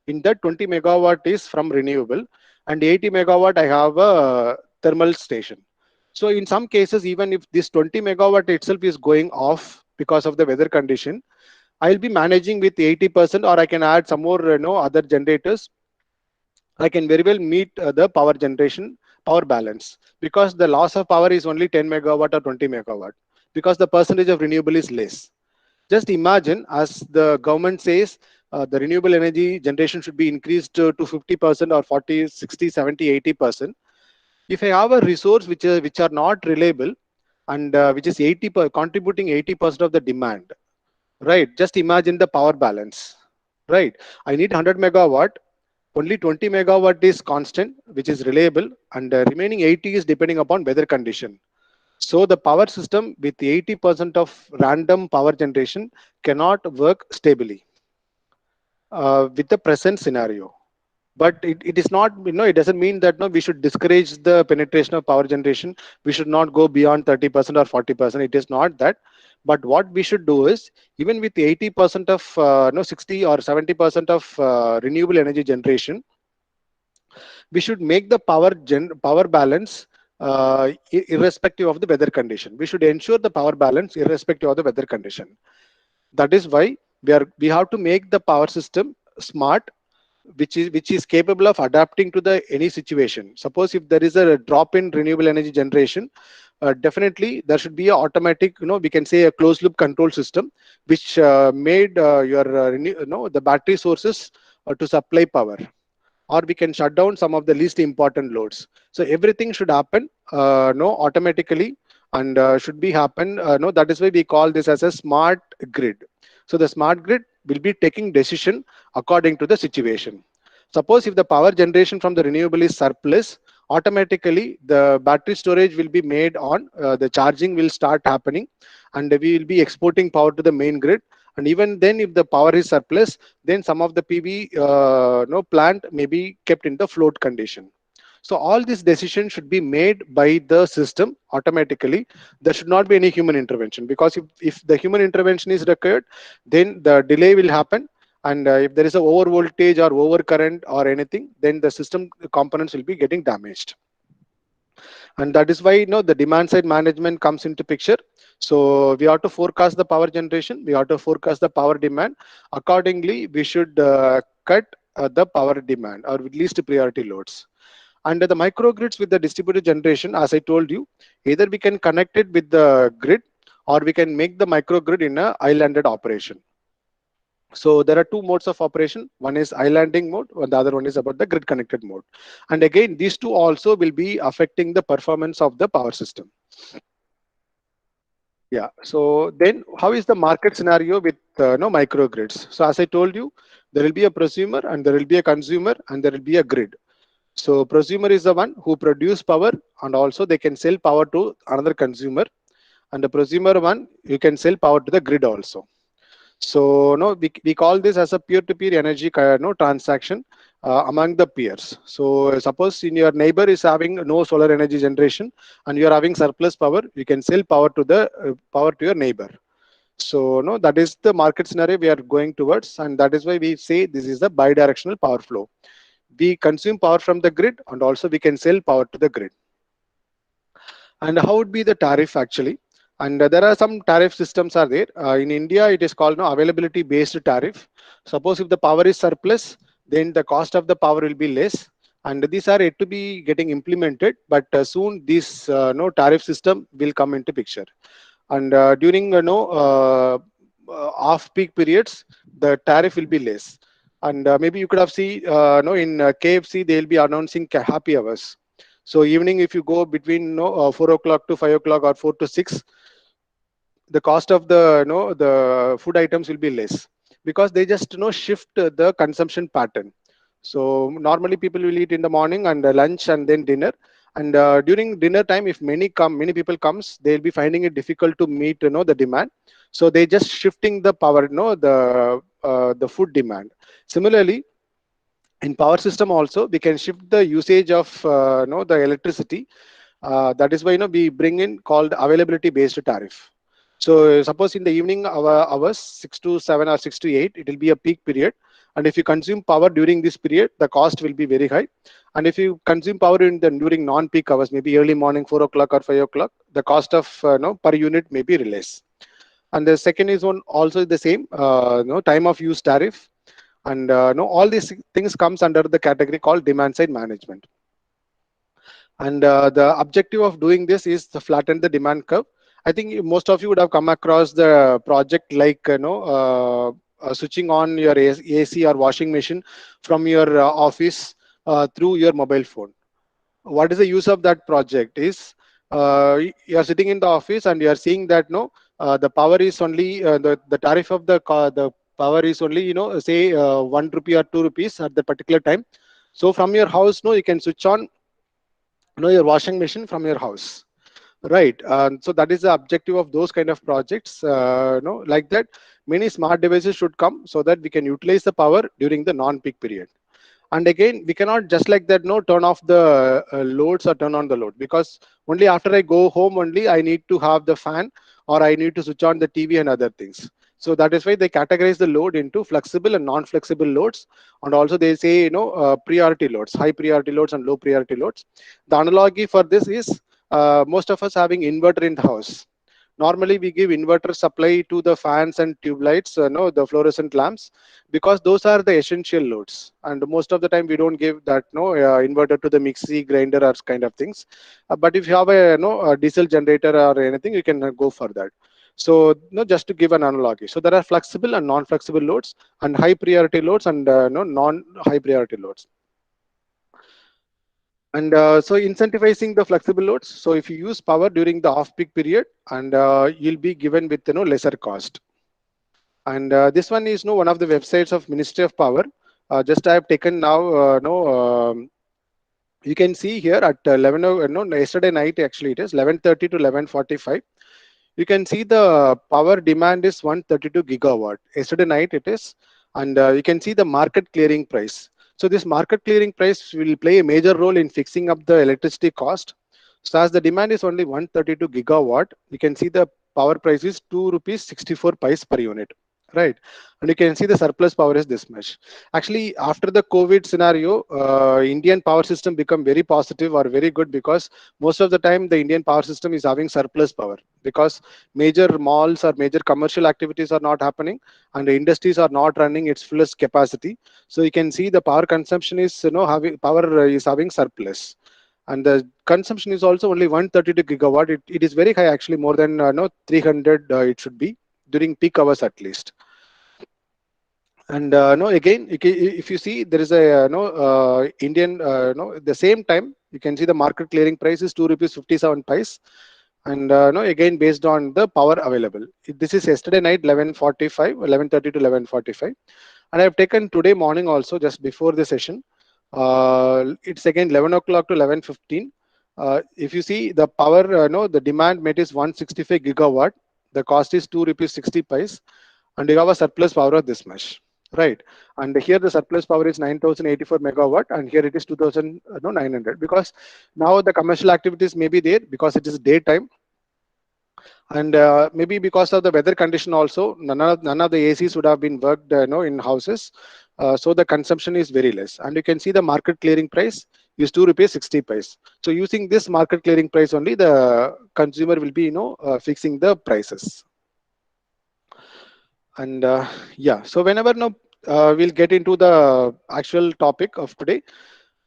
In that 20 megawatt is from renewable, and 80 megawatt I have a thermal station. So in some cases, even if this 20 megawatt itself is going off because of the weather condition, I'll be managing with 80%, or I can add some more other generators. I can very well meet the power generation power balance, because the loss of power is only 10 megawatt or 20 megawatt, because the percentage of renewable is less. Just imagine, as the government says, the renewable energy generation should be increased to 50% or 40, 60, 70, 80%. If I have a resource which are not reliable, and which is contributing 80% of the demand, right? Just imagine the power balance, right? I need 100 megawatt, only 20 megawatt is constant, which is reliable, and remaining 80 is depending upon weather condition. So the power system with 80% of random power generation cannot work stably with the present scenario. But it is not, it doesn't mean that no, we should discourage the penetration of power generation. We should not go beyond 30% or 40%. It is not that. But what we should do is, even with 80% of 60 or 70% of renewable energy generation, we should make the power balance irrespective of the weather condition. We should ensure the power balance irrespective of the weather condition. That is why we have to make the power system smart, which is capable of adapting to the any situation. Suppose if there is a drop in renewable energy generation, definitely there should be a automatic, we can say a closed loop control system, which made your the battery sources to supply power, or we can shut down some of the least important loads. So everything should happen no automatically, and should be happen no that is why we call this as a smart grid. So the smart grid will be taking decision according to the situation. Suppose if the power generation from the renewable is surplus, automatically the battery storage will be made on, the charging will start happening, and we will be exporting power to the main grid. And even then, if the power is surplus, then some of the PV no plant may be kept in the float condition. So all these decisions should be made by the system automatically. There should not be any human intervention, because if the human intervention is required, then the delay will happen. And if there is a over voltage or over current or anything, then the system components will be getting damaged. And that is why the demand side management comes into picture. So we have to forecast the power generation, we have to forecast the power demand. Accordingly, we should cut the power demand, or at least priority loads. And the microgrids with the distributed generation, as I told you, either we can connect it with the grid, or we can make the microgrid in a islanded operation. So there are two modes of operation. One is islanding mode, and the other one is about the grid connected mode. And again, these two also will be affecting the performance of the power system. Yeah. So then, how is the market scenario with no microgrids? So as I told you, there will be a prosumer and there will be a consumer and there will be a grid. So prosumer is the one who produce power and also they can sell power to another consumer. And the prosumer one, you can sell power to the grid also. So no, we call this as a peer-to-peer energy no transaction among the peers. So suppose in your neighbor is having no solar energy generation and you are having surplus power, you can sell power to the power to your neighbor. So no, that is the market scenario we are going towards, and that is why we say this is the bidirectional power flow. We consume power from the grid and also we can sell power to the grid. And how would be the tariff actually? And there are some tariff systems are there. In India, it is called no availability based tariff. Suppose if the power is surplus, then the cost of the power will be less. And these are yet to be getting implemented, but soon this no tariff system will come into picture. And during off peak periods, the tariff will be less. And maybe you could have seen no in KFC they will be announcing happy hours. So evening, if you go between 4 o'clock to 5 o'clock or 4 to 6, the cost of the the food items will be less because they just shift the consumption pattern. So normally people will eat in the morning and lunch and then dinner. And during dinner time, if many people comes, they'll be finding it difficult to meet the demand. So they just shifting the power, the food demand. Similarly, in power system also we can shift the usage of the electricity. That is why we bring in called availability based tariff. So suppose in the evening hours 6 to 7 or 6 to 8 it will be a peak period, and if you consume power during this period the cost will be very high. And if you consume power during non-peak hours, maybe early morning 4 o'clock or 5 o'clock, the cost of per unit may be less. And the second is one also the same time of use tariff. And all these things comes under the category called demand side management. And the objective of doing this is to flatten the demand curve. I think most of you would have come across the project like switching on your AC or washing machine from your office through your mobile phone. What is the use of that project is you are sitting in the office and you are seeing that the power is only the tariff of the power is only say 1 rupee or 2 rupees at the particular time. So from your house you can switch on your washing machine from your house, right? So that is the objective of those kind of projects. Like that many smart devices should come so that we can utilize the power during the non-peak period. And again we cannot just like that turn off the loads or turn on the load, because only after I go home only I need to have the fan or I need to switch on the TV and other things. So that is why they categorize the load into flexible and non-flexible loads. And also they say priority loads, high priority loads and low priority loads. The analogy for this is most of us having inverter in the house. Normally we give inverter supply to the fans and tube lights, the fluorescent lamps, because those are the essential loads. And most of the time we don't give that inverter to the mixie, grinder or kind of things. But if you have a diesel generator or anything, you can go for that. So just to give an analogy, so there are flexible and non-flexible loads and high priority loads and non-high priority loads. And so incentivizing the flexible loads. So if you use power during the off-peak period, and you'll be given with lesser cost. And this one is one of the websites of Ministry of Power. Just I have taken now. You can see here at 11. Yesterday night actually it is 11:30 to 11:45. You can see the power demand is 132 gigawatt. Yesterday night it is, and you can see the market clearing price. So this market clearing price will play a major role in fixing up the electricity cost. So as the demand is only 132 gigawatt, you can see the power price is 2 rupees 64 pice per unit, right? And you can see the surplus power is this much. Actually, after the COVID scenario, Indian power system become very positive or very good, because most of the time the Indian power system is having surplus power, because major malls or major commercial activities are not happening and the industries are not running its fullest capacity. So you can see the power consumption is having power is having surplus, and the consumption is also only 132 gigawatt. It is very high actually, more than 300 it should be during peak hours at least. And no, again if you see there is a Indian the same time you can see the market clearing price is 2 rupees 57 pice. and again based on the power available. This is yesterday night 11:45, 11:30 to 11:45, and I have taken today morning also just before the session. It's again 11 o'clock to 11:15. If you see the power, the demand met is 165 gigawatt. The cost is 2 rupees 60 paise, and you have a surplus power of this much, right? And here the surplus power is 9,084 megawatt, and here it is 2,900, because now the commercial activities may be there because it is daytime, and maybe because of the weather condition also, none of the ACs would have been worked in houses, so the consumption is very less. And you can see the market clearing price is 2 rupees 60 paise. So using this market clearing price only, the consumer will be fixing the prices. And yeah, so whenever we'll get into the actual topic of today,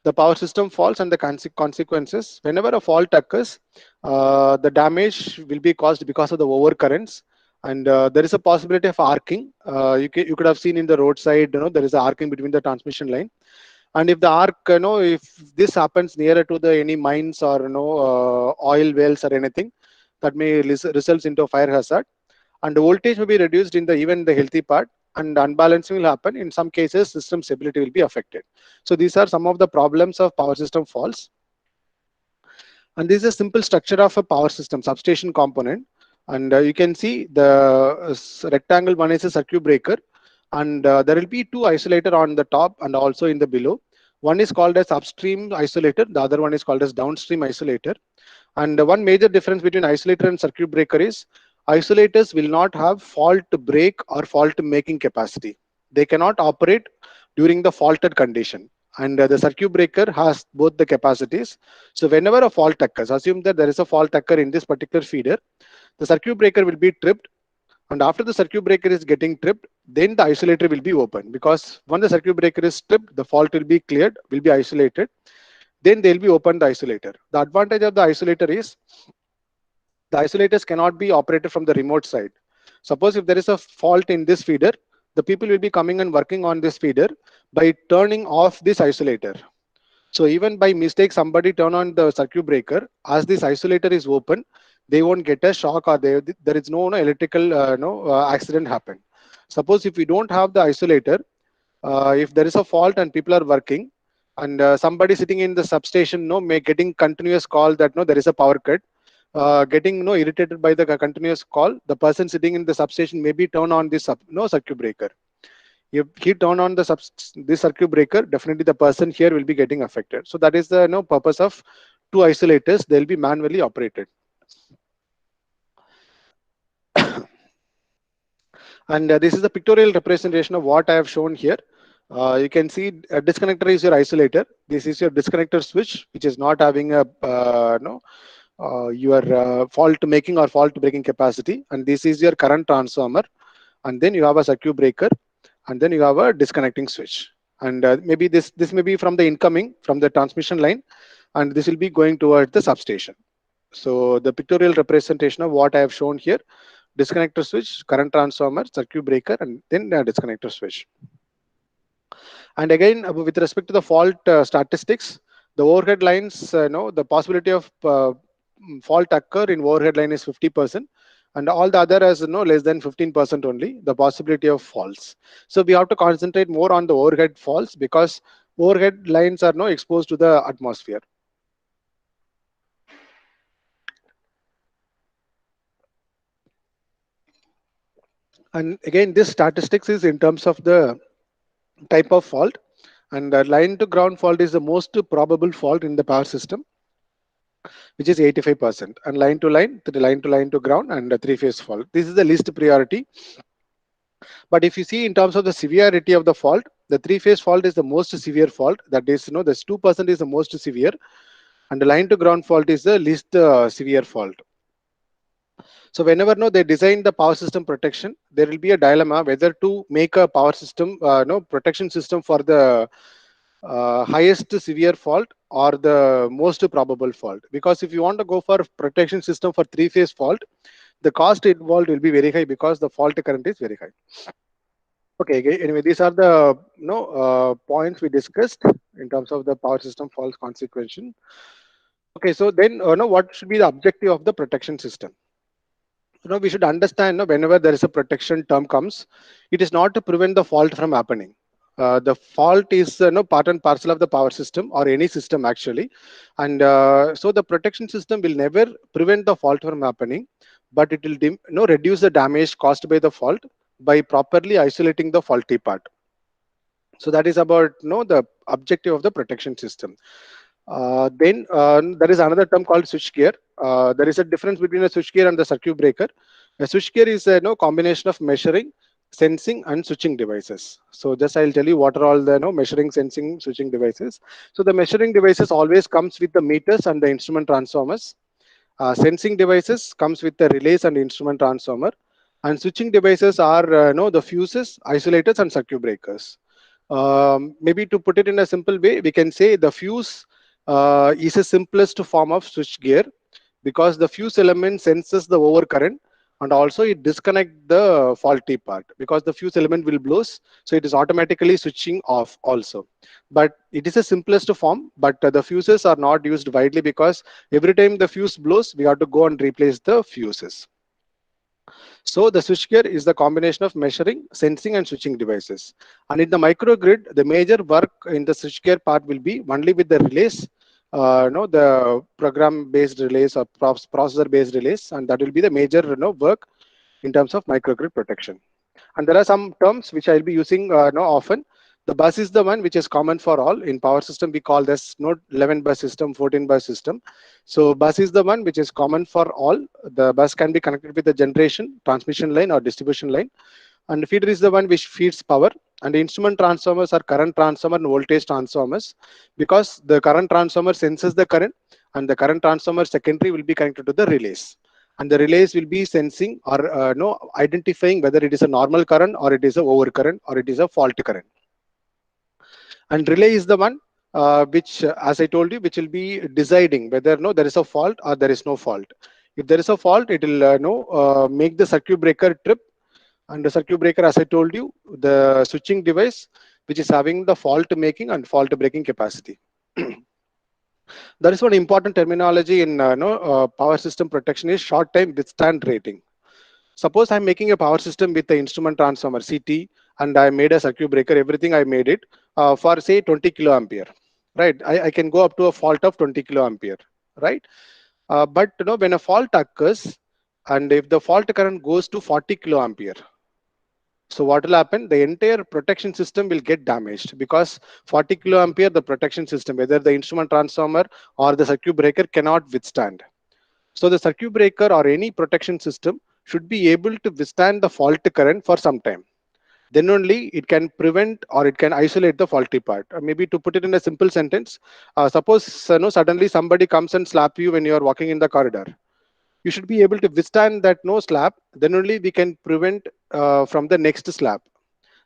the power system faults and the consequences. Whenever a fault occurs, the damage will be caused because of the overcurrents, and there is a possibility of arcing. You could have seen in the roadside, there is an arcing between the transmission line, and if the arc, if this happens nearer to the any mines or oil wells or anything, that may results into a fire hazard, and the voltage will be reduced in the even the healthy part, and unbalancing will happen. In some cases, system stability will be affected. So these are some of the problems of power system faults. And this is a simple structure of a power system substation component. And you can see the rectangle one is a circuit breaker, and there will be two isolator on the top and also in the below. One is called as upstream isolator, the other one is called as downstream isolator. And one major difference between isolator and circuit breaker is isolators will not have fault break or fault making capacity. They cannot operate during the faulted condition. And the circuit breaker has both the capacities. So whenever a fault occurs, assume that there is a fault occur in this particular feeder, the circuit breaker will be tripped. And after the circuit breaker is getting tripped, then the isolator will be open, because once the circuit breaker is tripped, the fault will be cleared, will be isolated. Then they'll be open the isolator. The advantage of the isolator is the isolators cannot be operated from the remote side. Suppose if there is a fault in this feeder, the people will be coming and working on this feeder by turning off this isolator. So even by mistake, somebody turn on the circuit breaker, as this isolator is open, they won't get a shock, or there is no electrical accident happen. Suppose if we don't have the isolator, if there is a fault and people are working, and somebody sitting in the substation may getting continuous call that there is a power cut, getting irritated by the continuous call, the person sitting in the substation maybe turn on this circuit breaker. If he turn on this circuit breaker, definitely the person here will be getting affected. So that is the purpose of two isolators. They'll be manually operated. And this is the pictorial representation of what I have shown here. You can see a disconnector is your isolator. This is your disconnector switch, which is not having a your fault making or fault breaking capacity. And this is your current transformer. And then you have a circuit breaker, and then you have a disconnecting switch. And maybe this may be from the incoming from the transmission line, and this will be going towards the substation. So the pictorial representation of what I have shown here: disconnector switch, current transformer, circuit breaker, and then disconnector switch. And again, with respect to the fault statistics, the overhead lines, the possibility of fault occur in overhead line is 50%, and all the other is less than 15% only, the possibility of faults. So we have to concentrate more on the overhead faults, because overhead lines are exposed to the atmosphere. And again, this statistics is in terms of the type of fault, and line to ground fault is the most probable fault in the power system, which is 85%, and line to line to ground, and a three-phase fault. This is the least priority. But if you see in terms of the severity of the fault, the three-phase fault is the most severe fault. That is, this 2% is the most severe, and the line to ground fault is the least severe fault. So whenever they design the power system protection, there will be a dilemma whether to make a power system protection system for the highest severe fault or the most probable fault. Because if you want to go for protection system for three-phase fault, the cost involved will be very high, because the fault current is very high. Okay, anyway, these are the points we discussed in terms of the power system fault consequence. Okay, so then what should be the objective of the protection system? We should understand, whenever there is a protection term comes, it is not to prevent the fault from happening. The fault is part and parcel of the power system or any system actually, and so the protection system will never prevent the fault from happening, but it will reduce the damage caused by the fault by properly isolating the faulty part. So that is about the objective of the protection system. Then there is another term called switchgear. There is a difference between a switchgear and the circuit breaker. A switchgear is a combination of measuring, sensing, and switching devices. So just I'll tell you what are all the measuring, sensing, switching devices. So the measuring devices always comes with the meters and the instrument transformers. Sensing devices comes with the relays and instrument transformer, and switching devices are the fuses, isolators, and circuit breakers. Maybe to put it in a simple way, we can say the fuse is the simplest form of switch gear, because the fuse element senses the overcurrent and also it disconnect the faulty part, because the fuse element will blows, so it is automatically switching off also. But it is the simplest form, but the fuses are not used widely, because every time the fuse blows we have to go and replace the fuses. So the switchgear is the combination of measuring, sensing, and switching devices. And in the microgrid, the major work in the switchgear part will be only with the relays, the program-based relays or processor-based relays, and that will be the major work in terms of microgrid protection. And there are some terms which I'll be using often. The bus is the one which is common for all. In power system, we call this node 11 bus system, 14 bus system. So bus is the one which is common for all. The bus can be connected with the generation, transmission line or distribution line. And feeder is the one which feeds power. And the instrument transformers are current transformer and voltage transformers, because the current transformer senses the current, and the current transformer secondary will be connected to the relays, and the relays will be sensing or identifying whether it is a normal current or it is a overcurrent or it is a fault current. And relay is the one which, as I told you, which will be deciding whether there is a fault or there is no fault. If there is a fault, it will make the circuit breaker trip, and the circuit breaker, as I told you, the switching device which is having the fault making and fault breaking capacity. There is one important terminology in power system protection is short time withstand rating. Suppose I'm making a power system with the instrument transformer CT, and I made a circuit breaker, everything I made it for say 20 kiloampere, right? I can go up to a fault of 20 kiloampere, right? But when a fault occurs, and if the fault current goes to 40 kiloampere, so what will happen? The entire protection system will get damaged, because 40 kiloampere, the protection system, whether the instrument transformer or the circuit breaker, cannot withstand. So the circuit breaker or any protection system should be able to withstand the fault current for some time. Then only it can prevent or it can isolate the faulty part. Maybe to put it in a simple sentence, suppose suddenly somebody comes and slap you when you are walking in the corridor. You should be able to withstand that no slap. Then only we can prevent from the next slap.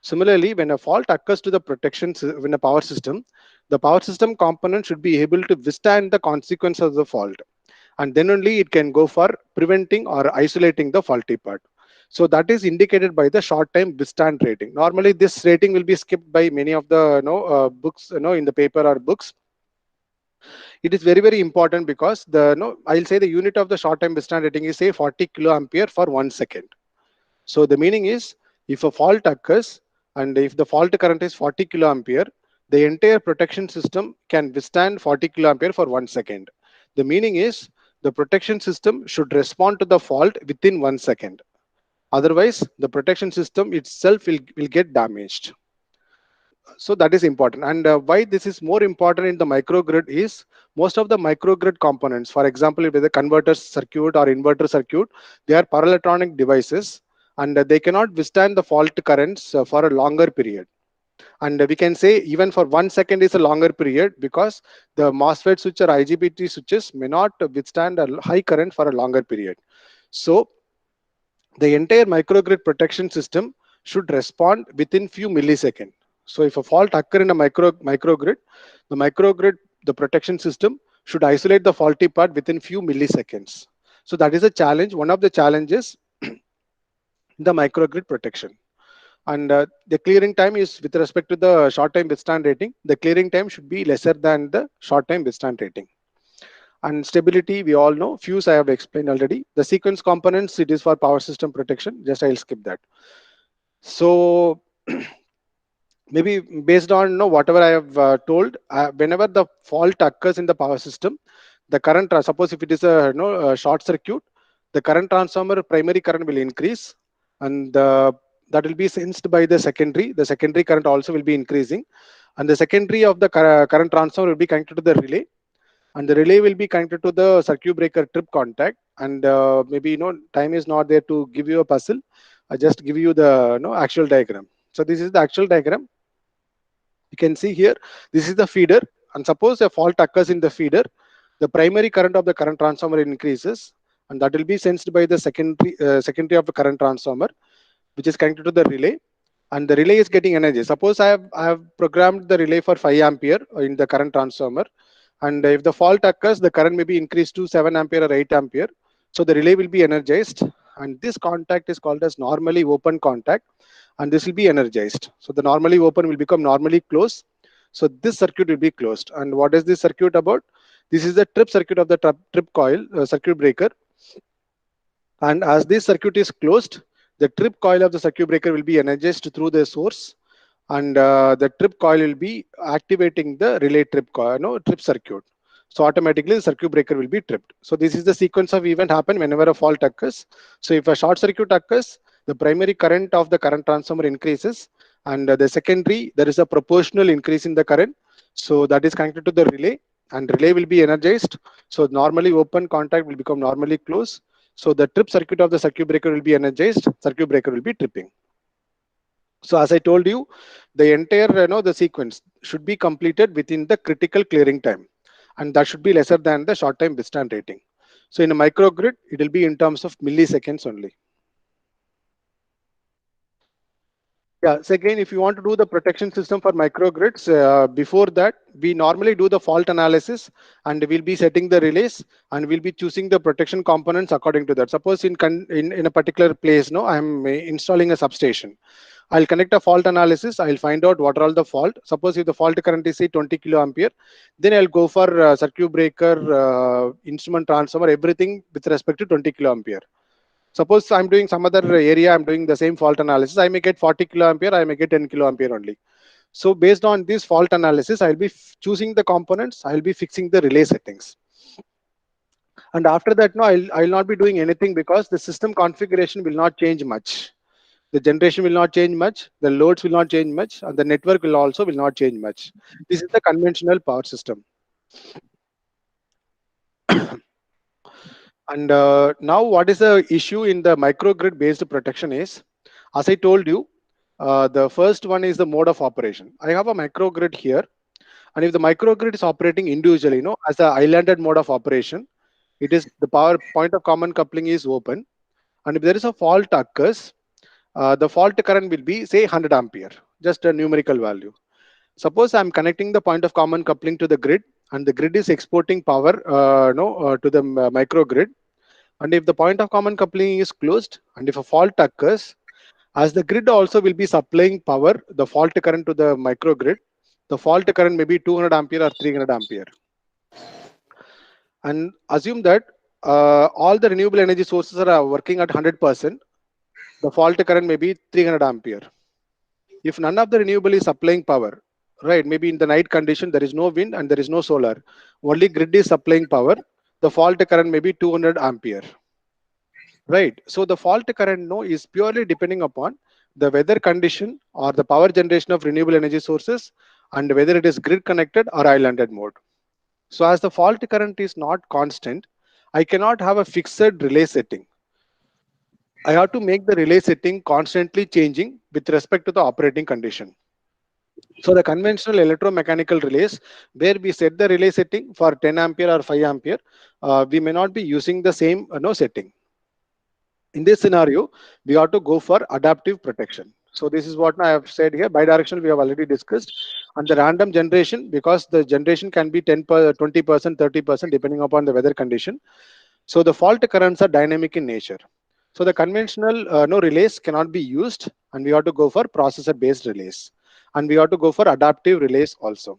Similarly, when a fault occurs to the protection in a power system, the power system component should be able to withstand the consequence of the fault, and then only it can go for preventing or isolating the faulty part. So that is indicated by the short time withstand rating. Normally this rating will be skipped by many of the books in the paper or books. It is very, very important, because the I'll say the unit of the short time withstand rating is say 40 kiloampere for 1 second. So the meaning is, if a fault occurs and if the fault current is 40 kiloampere, the entire protection system can withstand 40 kiloampere for 1 second. The meaning is, the protection system should respond to the fault within 1 second. Otherwise, the protection system itself will get damaged. So that is important. And why this is more important in the microgrid is, most of the microgrid components, for example, if it's a converter circuit or inverter circuit, they are power electronic devices, and they cannot withstand the fault currents for a longer period. And we can say even for 1 second is a longer period, because the MOSFET switch or IGBT switches may not withstand a high current for a longer period. So the entire microgrid protection system should respond within few milliseconds. So if a fault occur in a microgrid, the protection system should isolate the faulty part within few milliseconds. So that is a challenge, one of the challenges in the microgrid protection. And the clearing time is, with respect to the short time withstand rating, the clearing time should be lesser than the short time withstand rating. And stability, we all know. Fuse, I have explained already. The sequence components, it is for power system protection. Just I'll skip that. So maybe based on whatever I have told, whenever the fault occurs in the power system, the current, suppose if it is a short circuit, the current transformer primary current will increase, and that will be sensed by the secondary. The secondary current also will be increasing, and the secondary of the current transformer will be connected to the relay, and the relay will be connected to the circuit breaker trip contact. And maybe time is not there to give you a puzzle. I just give you the actual diagram. So this is the actual diagram. You can see here, this is the feeder, and suppose a fault occurs in the feeder, the primary current of the current transformer increases, and that will be sensed by the secondary of the current transformer, which is connected to the relay, and the relay is getting energy. Suppose I have programmed the relay for 5 ampere in the current transformer, and if the fault occurs, the current may be increased to 7 ampere or 8 ampere. So the relay will be energized, and this contact is called as normally open contact, and this will be energized. So the normally open will become normally closed. So this circuit will be closed. And what is this circuit about? This is the trip circuit of the trip coil circuit breaker. And as this circuit is closed, the trip coil of the circuit breaker will be energized through the source, and the trip coil will be activating the relay trip coil, trip circuit. So automatically the circuit breaker will be tripped. So this is the sequence of event happen whenever a fault occurs. So if a short circuit occurs, the primary current of the current transformer increases, and the secondary, there is a proportional increase in the current. So that is connected to the relay, and relay will be energized. So normally open contact will become normally closed. So the trip circuit of the circuit breaker will be energized, circuit breaker will be tripping. So as I told you, the entire the sequence should be completed within the critical clearing time, and that should be lesser than the short time withstand rating. So in a microgrid, it will be in terms of milliseconds only. Yeah, so again, if you want to do the protection system for microgrids, before that, we normally do the fault analysis, and we'll be setting the relays, and we'll be choosing the protection components according to that. Suppose in a particular place, I'm installing a substation. I'll connect a fault analysis. I'll find out what are all the fault. Suppose if the fault current is say 20 kiloampere, then I'll go for circuit breaker, instrument transformer, everything with respect to 20 kiloampere. Suppose I'm doing some other area, I'm doing the same fault analysis, I may get 40 kiloampere, I may get 10 kiloampere only. So based on this fault analysis, I'll be choosing the components, I'll be fixing the relay settings. And after that, I'll not be doing anything, because the system configuration will not change much. The generation will not change much, the loads will not change much, and the network will not change much. This is the conventional power system. And now what is the issue in the microgrid based protection is, as I told you, the first one is the mode of operation. I have a microgrid here, and if the microgrid is operating individually, as a islanded mode of operation, it is the power point of common coupling is open, and if there is a fault occurs, the fault current will be say 100 ampere, just a numerical value. Suppose I'm connecting the point of common coupling to the grid, and the grid is exporting power to the microgrid. And if the point of common coupling is closed, and if a fault occurs, as the grid also will be supplying power, the fault current to the microgrid, the fault current may be 200 ampere or 300 ampere. And assume that all the renewable energy sources are working at 100%, the fault current may be 300 ampere. If none of the renewable is supplying power, right, maybe in the night condition, there is no wind and there is no solar, only grid is supplying power, the fault current may be 200 ampere. Right. So the fault current is purely depending upon the weather condition or the power generation of renewable energy sources, and whether it is grid connected or islanded mode. So as the fault current is not constant, I cannot have a fixed relay setting. I have to make the relay setting constantly changing with respect to the operating condition. So the conventional electromechanical relays, where we set the relay setting for 10 ampere or 5 ampere, we may not be using the same setting. In this scenario, we have to go for adaptive protection. So this is what I have said here. Bidirectional we have already discussed, and the random generation, because the generation can be 10%, 20%, 30% depending upon the weather condition. So the fault currents are dynamic in nature. So the conventional relays cannot be used, and we have to go for processor-based relays, and we have to go for adaptive relays also.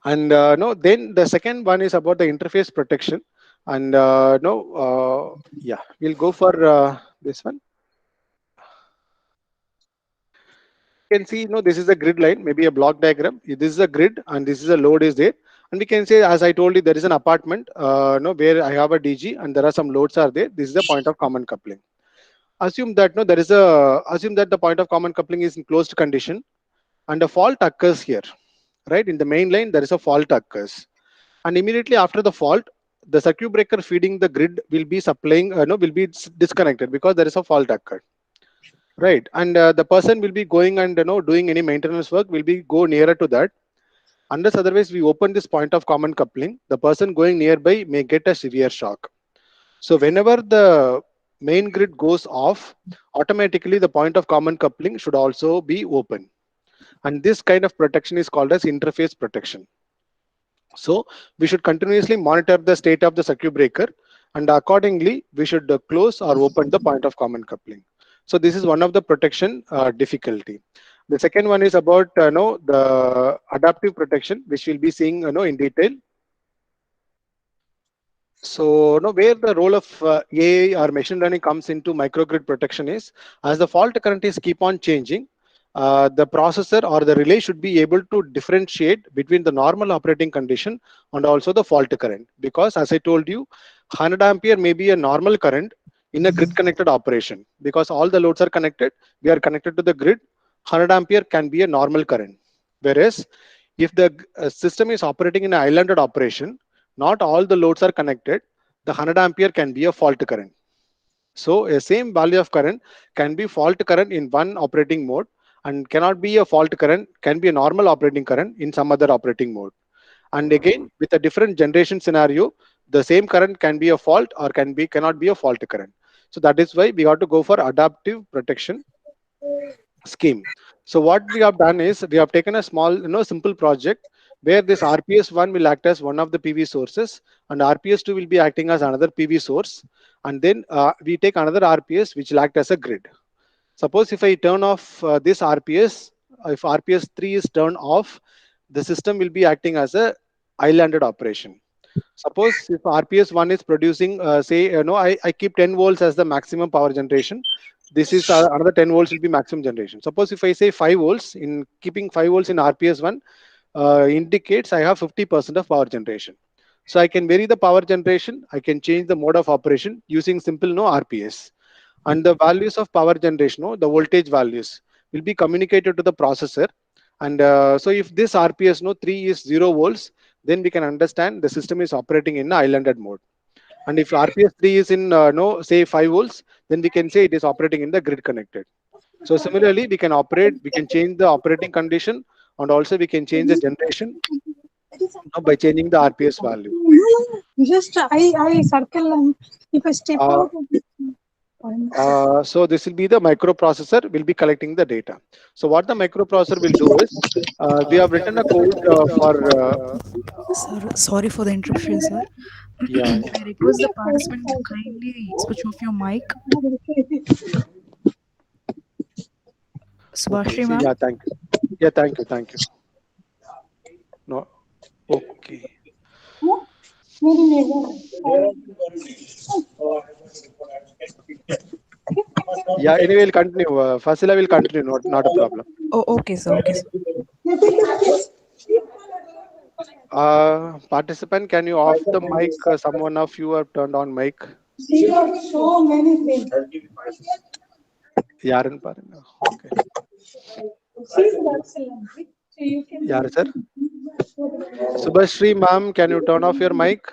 And no, then the second one is about the interface protection. And yeah, we'll go for this one. You can see, this is a grid line, maybe a block diagram. This is a grid, and this is a load is there. And we can say, as I told you, there is an apartment, where I have a DG, and there are some loads are there. This is the point of common coupling. Assume that assume that the point of common coupling is in closed condition, and a fault occurs here, right? In the main line, there is a fault occurs, and immediately after the fault, the circuit breaker feeding the grid will be supplying, will be disconnected because there is a fault occurred. Right, and the person will be going and doing any maintenance work will be go nearer to that. Unless otherwise we open this point of common coupling, the person going nearby may get a severe shock. So whenever the main grid goes off, automatically the point of common coupling should also be open. And this kind of protection is called as interface protection. So we should continuously monitor the state of the circuit breaker, and accordingly we should close or open the point of common coupling. So this is one of the protection difficulty. The second one is about the adaptive protection, which we'll be seeing in detail. So where the role of AI or machine learning comes into microgrid protection is, as the fault current is keep on changing, the processor or the relay should be able to differentiate between the normal operating condition and also the fault current. Because as I told you, 100 ampere may be a normal current in a grid connected operation, because all the loads are connected, we are connected to the grid. 100 ampere can be a normal current. Whereas if the system is operating in an islanded operation, not all the loads are connected, the 100 ampere can be a fault current. So a same value of current can be fault current in one operating mode, and cannot be a fault current, can be a normal operating current in some other operating mode. And again, with a different generation scenario, the same current can be a fault or cannot be a fault current. So that is why we have to go for adaptive protection scheme. So what we have done is we have taken a small, simple project where this RPS1 will act as one of the PV sources, and RPS2 will be acting as another PV source. And then we take another RPS which will act as a grid. Suppose if I turn off this RPS, if RPS3 is turned off, the system will be acting as a islanded operation. Suppose if RPS1 is producing, say, I keep 10 volts as the maximum power generation. This is another 10 volts will be maximum generation. Suppose if I say 5 volts, in keeping 5 volts in RPS1 indicates I have 50% of power generation. So I can vary the power generation. I can change the mode of operation using simple RPS. And the values of power generation, the voltage values will be communicated to the processor. And so if this RPS 3 is 0 volts, then we can understand the system is operating in islanded mode. And if RPS 3 is in say 5 volts, then we can say it is operating in the grid connected. So similarly, we can change the operating condition, and also we can change the generation by changing the RPS value. Just I circle and if I step out. So this will be the microprocessor will be collecting the data. So what the microprocessor will do is, we have written a code for. Sir, sorry for the interruption, sir. Yeah. I request the participant to kindly switch off your mic. Subhashri ma'am. Yeah, thank you. Yeah, thank you. No, okay. Yeah, anyway, we'll continue. Fasila will continue, not a problem. Oh, okay, sir. Okay, sir. Participant, can you off the mic? Someone of you have turned on mic. So many things. Yaran Parana. Okay. Yar sir. Subhashri ma'am, can you turn off your mic?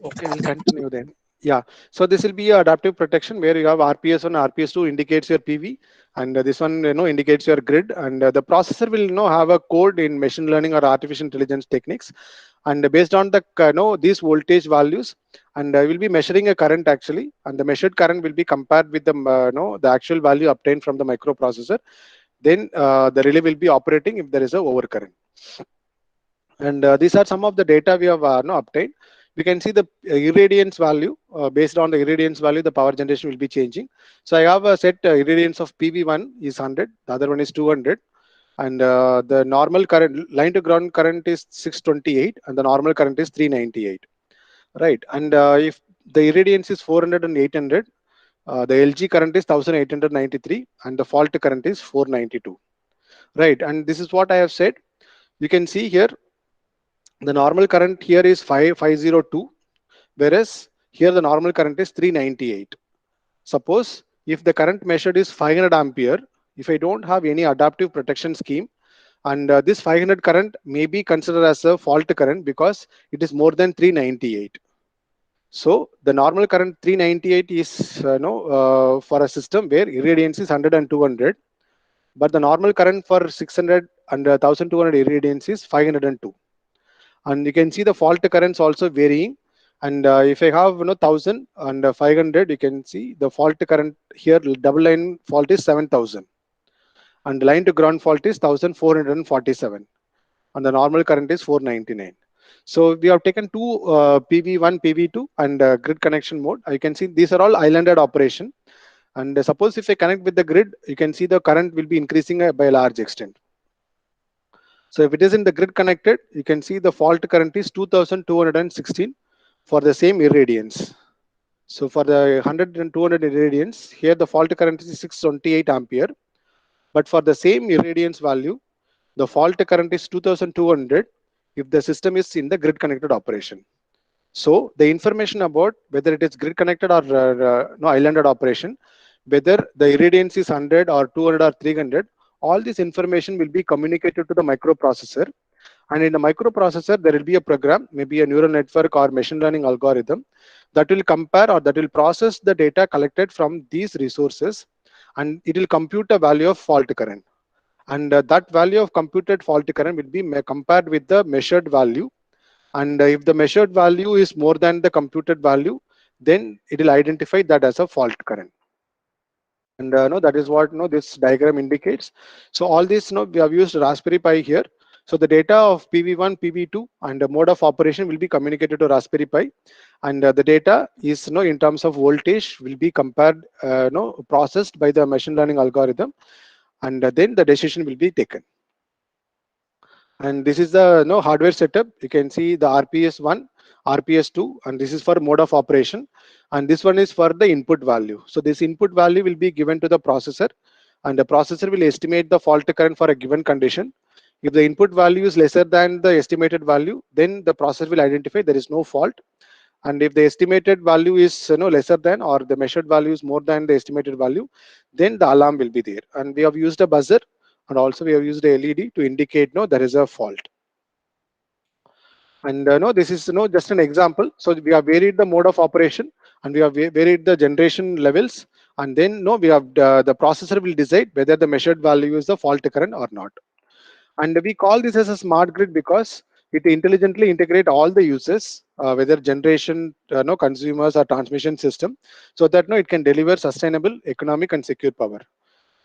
Okay, we'll continue then. Yeah, so this will be adaptive protection where you have RPS1, RPS2 indicates your PV, and this one indicates your grid, and the processor will have a code in machine learning or artificial intelligence techniques, and based on the these voltage values, and will be measuring a current actually, and the measured current will be compared with the the actual value obtained from the microprocessor. Then the relay will be operating if there is a overcurrent. And these are some of the data we have obtained. We can see the irradiance value. Based on the irradiance value, the power generation will be changing. So I have a set irradiance of PV1 is 100, the other one is 200, and the normal current line to ground current is 628, and the normal current is 398, right? And if the irradiance is 400 and 800, the LG current is 1893, and the fault current is 492, right? And this is what I have said. You can see here the normal current here is 5502, whereas here the normal current is 398. Suppose if the current measured is 500 ampere, if I don't have any adaptive protection scheme, and this 500 current may be considered as a fault current because it is more than 398. So the normal current 398 is for a system where irradiance is 100 and 200, but the normal current for 600 and 1200 irradiance is 502. And you can see the fault currents also varying. And if I have 1000 and 500, you can see the fault current here, double line fault is 7000, and line to ground fault is 1447, and the normal current is 499. So we have taken two PV1, PV2, and grid connection mode. You can see these are all islanded operation. And suppose if I connect with the grid, you can see the current will be increasing by a large extent. So if it is in the grid connected, you can see the fault current is 2216 for the same irradiance. So for the 100 and 200 irradiance, here the fault current is 628 ampere. But for the same irradiance value, the fault current is 2200 if the system is in the grid connected operation. So the information about whether it is grid connected or no islanded operation, whether the irradiance is 100 or 200 or 300, all this information will be communicated to the microprocessor. And in the microprocessor, there will be a program, maybe a neural network or machine learning algorithm, that will compare or that will process the data collected from these resources, and it will compute a value of fault current. And that value of computed fault current will be compared with the measured value. And if the measured value is more than the computed value, then it will identify that as a fault current. And no, that is what this diagram indicates. So all this, we have used Raspberry Pi here. So the data of PV1, PV2, and the mode of operation will be communicated to Raspberry Pi, and the data is in terms of voltage will be compared, processed by the machine learning algorithm, and then the decision will be taken. And this is the hardware setup. You can see the RPS1, RPS2, and this is for mode of operation, and this one is for the input value. So this input value will be given to the processor, and the processor will estimate the fault current for a given condition. If the input value is lesser than the estimated value, then the processor will identify there is no fault. And if the estimated value is lesser than, or the measured value is more than the estimated value, then the alarm will be there. And we have used a buzzer, and also we have used a LED to indicate there is a fault. And this is just an example. So we have varied the mode of operation, and we have varied the generation levels, and then we have the processor will decide whether the measured value is the fault current or not. And we call this as a smart grid because it intelligently integrate all the users, whether generation, consumers or transmission system, so that it can deliver sustainable, economic and secure power.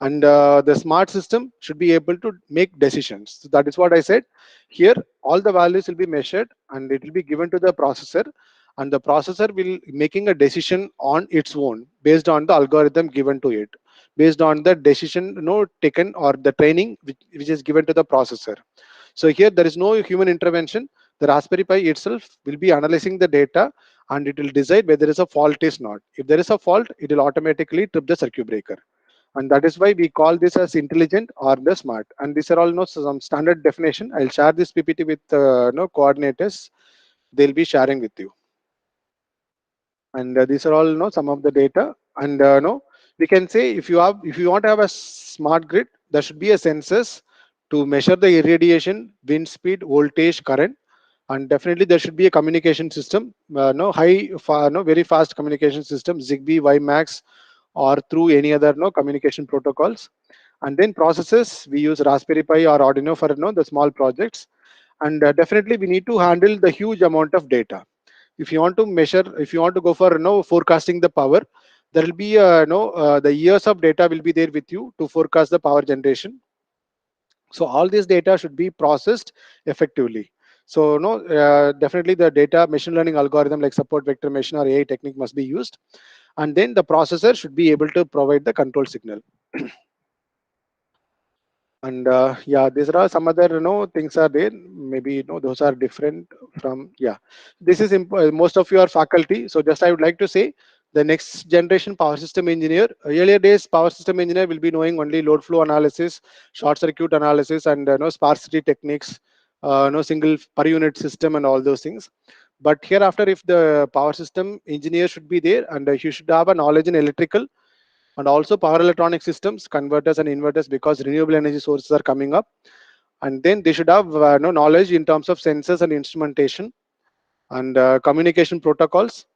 And the smart system should be able to make decisions. So that is what I said. Here, all the values will be measured, and it will be given to the processor, and the processor will making a decision on its own based on the algorithm given to it, based on the decision taken or the training which is given to the processor. So here there is no human intervention. The Raspberry Pi itself will be analyzing the data, and it will decide whether there is a fault is not. If there is a fault, it will automatically trip the circuit breaker. And that is why we call this as intelligent or the smart. And these are all some standard definition. I'll share this PPT with coordinators. They'll be sharing with you. And these are all some of the data. And we can say if you want to have a smart grid, there should be a sensors to measure the irradiation, wind speed, voltage, current, and definitely there should be a communication system. Very fast communication system, Zigbee, WiMAX, or through any other communication protocols. And then processes, we use Raspberry Pi or Arduino for the small projects. And definitely we need to handle the huge amount of data. If you want to measure, if you want to go for forecasting the power, there will be the years of data will be there with you to forecast the power generation. So all this data should be processed effectively. So no, definitely the data machine learning algorithm like support vector machine or AI technique must be used, and then the processor should be able to provide the control signal. And yeah, these are some other things are there. Maybe those are different from, yeah. This is most of you are faculty, so just I would like to say the next generation power system engineer, earlier days power system engineer will be knowing only load flow analysis, short circuit analysis, and sparsity techniques, single per unit system and all those things. But hereafter, if the power system engineer should be there, and he should have a knowledge in electrical and also power electronic systems, converters and inverters, because renewable energy sources are coming up. And then they should have knowledge in terms of sensors and instrumentation and communication protocols,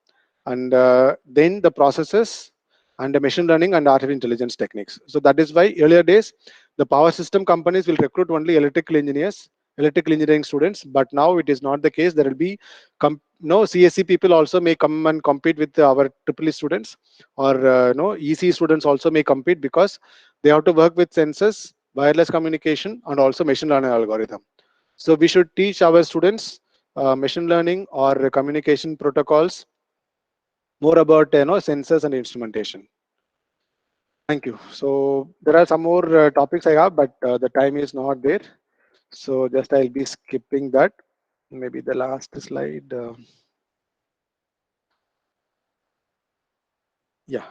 and then the processes and the machine learning and artificial intelligence techniques. So that is why earlier days the power system companies will recruit only electrical engineers, electrical engineering students. But now it is not the case. There will be no CSC people also may come and compete with our EEE students, or no EC students also may compete, because they have to work with sensors, wireless communication, and also machine learning algorithm. So we should teach our students machine learning or communication protocols, more about sensors and instrumentation. Thank you. So there are some more topics I have, but the time is not there. So just I'll be skipping that. Maybe the last slide. Yeah.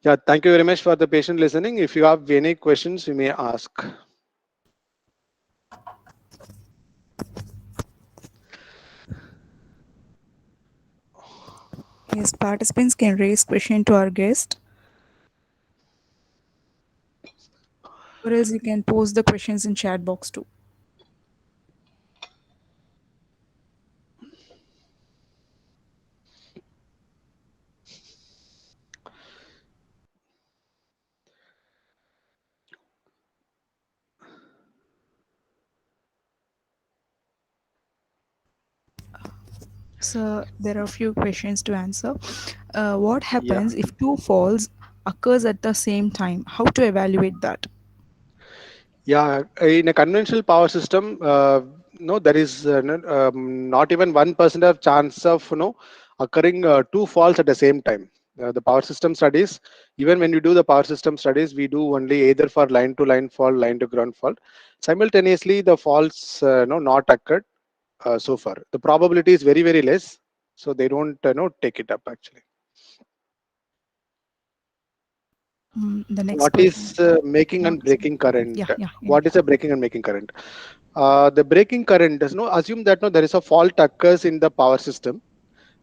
Yeah. Thank you very much for the patient listening. If you have any questions, you may ask. Yes, participants can raise question to our guest, or else you can post the questions in chat box too. So there are a few questions to answer. What Yeah. happens if two faults occurs at the same time? How to evaluate that? Yeah, in a conventional power system, no, there is not even 1% of chance of occurring two faults at the same time. The power system studies, even when you do the power system studies, we do only either for line to line fault, line to ground fault. Simultaneously, the faults not occurred so far. The probability is very very less, so they don't take it up actually. The next What question. is making and breaking current? Yeah. What is a breaking and making current? The breaking current does assume that there is a fault occurs in the power system,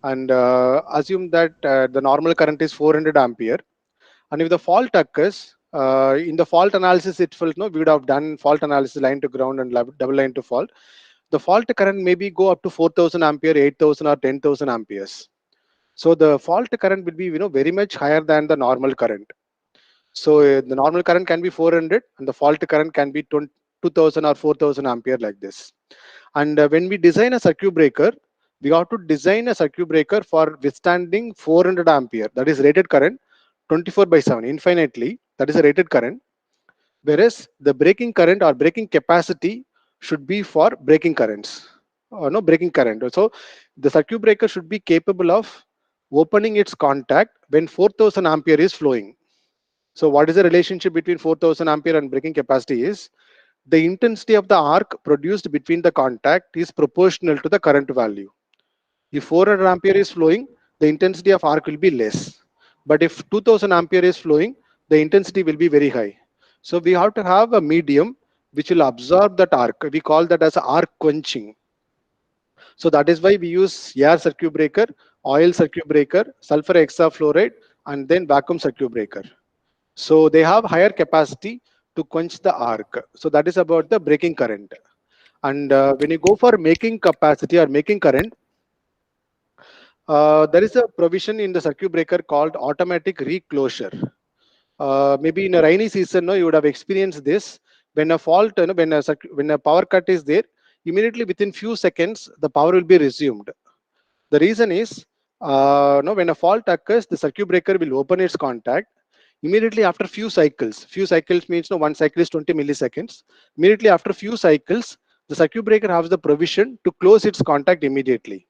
and assume that the normal current is 400 ampere, and if the fault occurs in the fault analysis itself, we would have done fault analysis line to ground and double line to fault. The fault current maybe go up to 4000 ampere, 8000 or 10,000 amperes. So the fault current will be very much higher than the normal current. So the normal current can be 400 and the fault current can be 2000 or 4000 ampere, like this. And when we design a circuit breaker, we have to design a circuit breaker for withstanding 400 ampere, that is rated current, 24/7 infinitely, that is a rated current. Whereas the breaking current or breaking capacity should be for breaking currents, or no breaking current. So the circuit breaker should be capable of opening its contact when 4000 ampere is flowing. So what is the relationship between 4000 ampere and breaking capacity is the intensity of the arc produced between the contact is proportional to the current value. If 400 ampere is flowing, the intensity of arc will be less. But if 2000 ampere is flowing, the intensity will be very high. So we have to have a medium which will absorb that arc. We call that as arc quenching. So that is why we use air circuit breaker, oil circuit breaker, sulfur hexafluoride, and then vacuum circuit breaker. So they have higher capacity to quench the arc. So that is about the breaking current. And when you go for making capacity or making current, there is a provision in the circuit breaker called automatic reclosure. Maybe in a rainy season, no, you would have experienced this. When a fault, when a power cut is there, immediately within few seconds, the power will be resumed. The reason is, no, when a fault occurs, the circuit breaker will open its contact. Immediately after few cycles means no, one cycle is 20 milliseconds. Immediately after few cycles, the circuit breaker has the provision to close its contact immediately.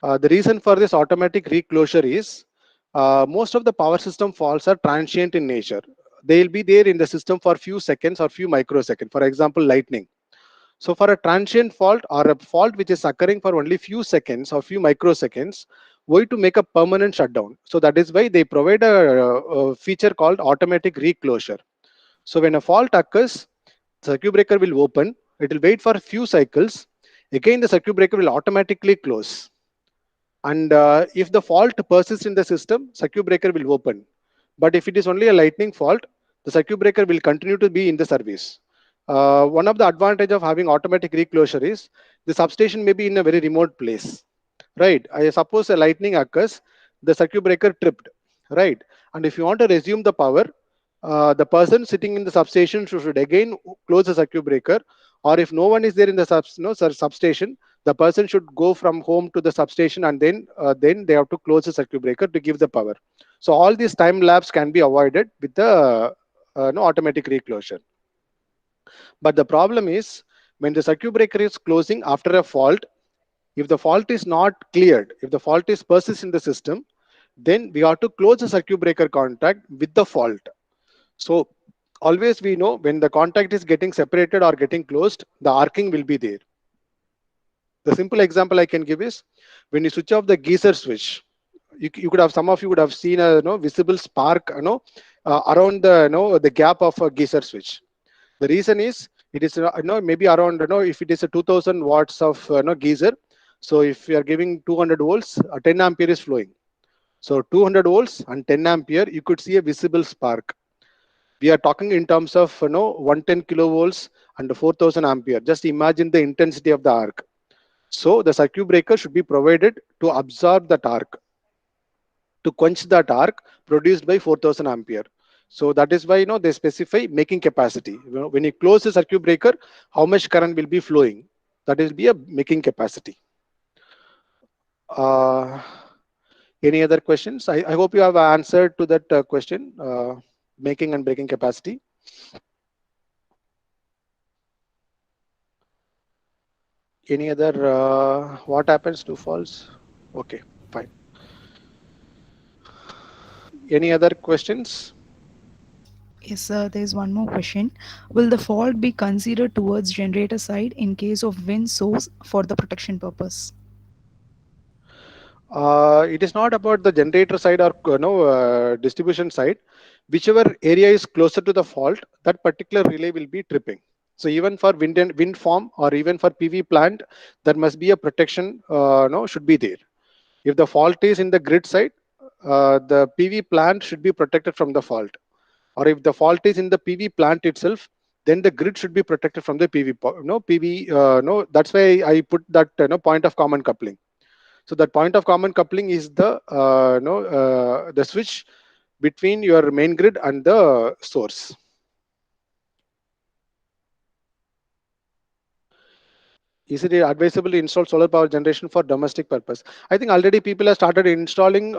The reason for this automatic reclosure is most of the power system faults are transient in nature. They'll be there in the system for few seconds or few microseconds. For example, lightning. So for a transient fault or a fault which is occurring for only few seconds or few microseconds, why to make a permanent shutdown? So that is why they provide a feature called automatic reclosure. So when a fault occurs, circuit breaker will open, it will wait for a few cycles. Again, the circuit breaker will automatically close. And if the fault persists in the system, circuit breaker will open. But if it is only a lightning fault, the circuit breaker will continue to be in the service. One of the advantage of having automatic reclosure is the substation may be in a very remote place, right? I suppose a lightning occurs, the circuit breaker tripped, right? And if you want to resume the power, the person sitting in the substation should again close the circuit breaker, or if no one is there in the substation, the person should go from home to the substation, and then they have to close the circuit breaker to give the power. So all these time lapse can be avoided with the automatic reclosure. But the problem is when the circuit breaker is closing after a fault, if the fault is not cleared, if the fault is persists in the system, then we have to close the circuit breaker contact with the fault. So always we know when the contact is getting separated or getting closed, the arcing will be there. The simple example I can give is when you switch off the geyser switch, you could have, some of you would have seen a visible spark around the gap of a geyser switch. The reason is it is maybe around if it is a 2000 watts of geyser. So if you are giving 200 volts, 10 ampere is flowing. So 200 volts and 10 ampere, you could see a visible spark. We are talking in terms of 110 kilovolts and 4000 ampere. Just imagine the intensity of the arc. So the circuit breaker should be provided to absorb that arc, to quench that arc produced by 4000 ampere. So that is why they specify making capacity. When you close the circuit breaker, how much current will be flowing? That will be a making capacity. Any other questions? I hope you have answered to that question, making and breaking capacity. Any other, what happens to faults? Okay, fine. Any other questions? Yes, sir. There's one more question. Will the fault be considered towards generator side in case of wind source for the protection purpose? It is not about the generator side or distribution side. Whichever area is closer to the fault, that particular relay will be tripping. So even for wind farm or even for PV plant, there must be a protection. Should be there. If the fault is in the grid side, the PV plant should be protected from the fault. Or if the fault is in the PV plant itself, then the grid should be protected from the PV. That's why I put that point of common coupling. So that point of common coupling is the switch between your main grid and the source. Is it advisable to install solar power generation for domestic purpose? I think already people have started installing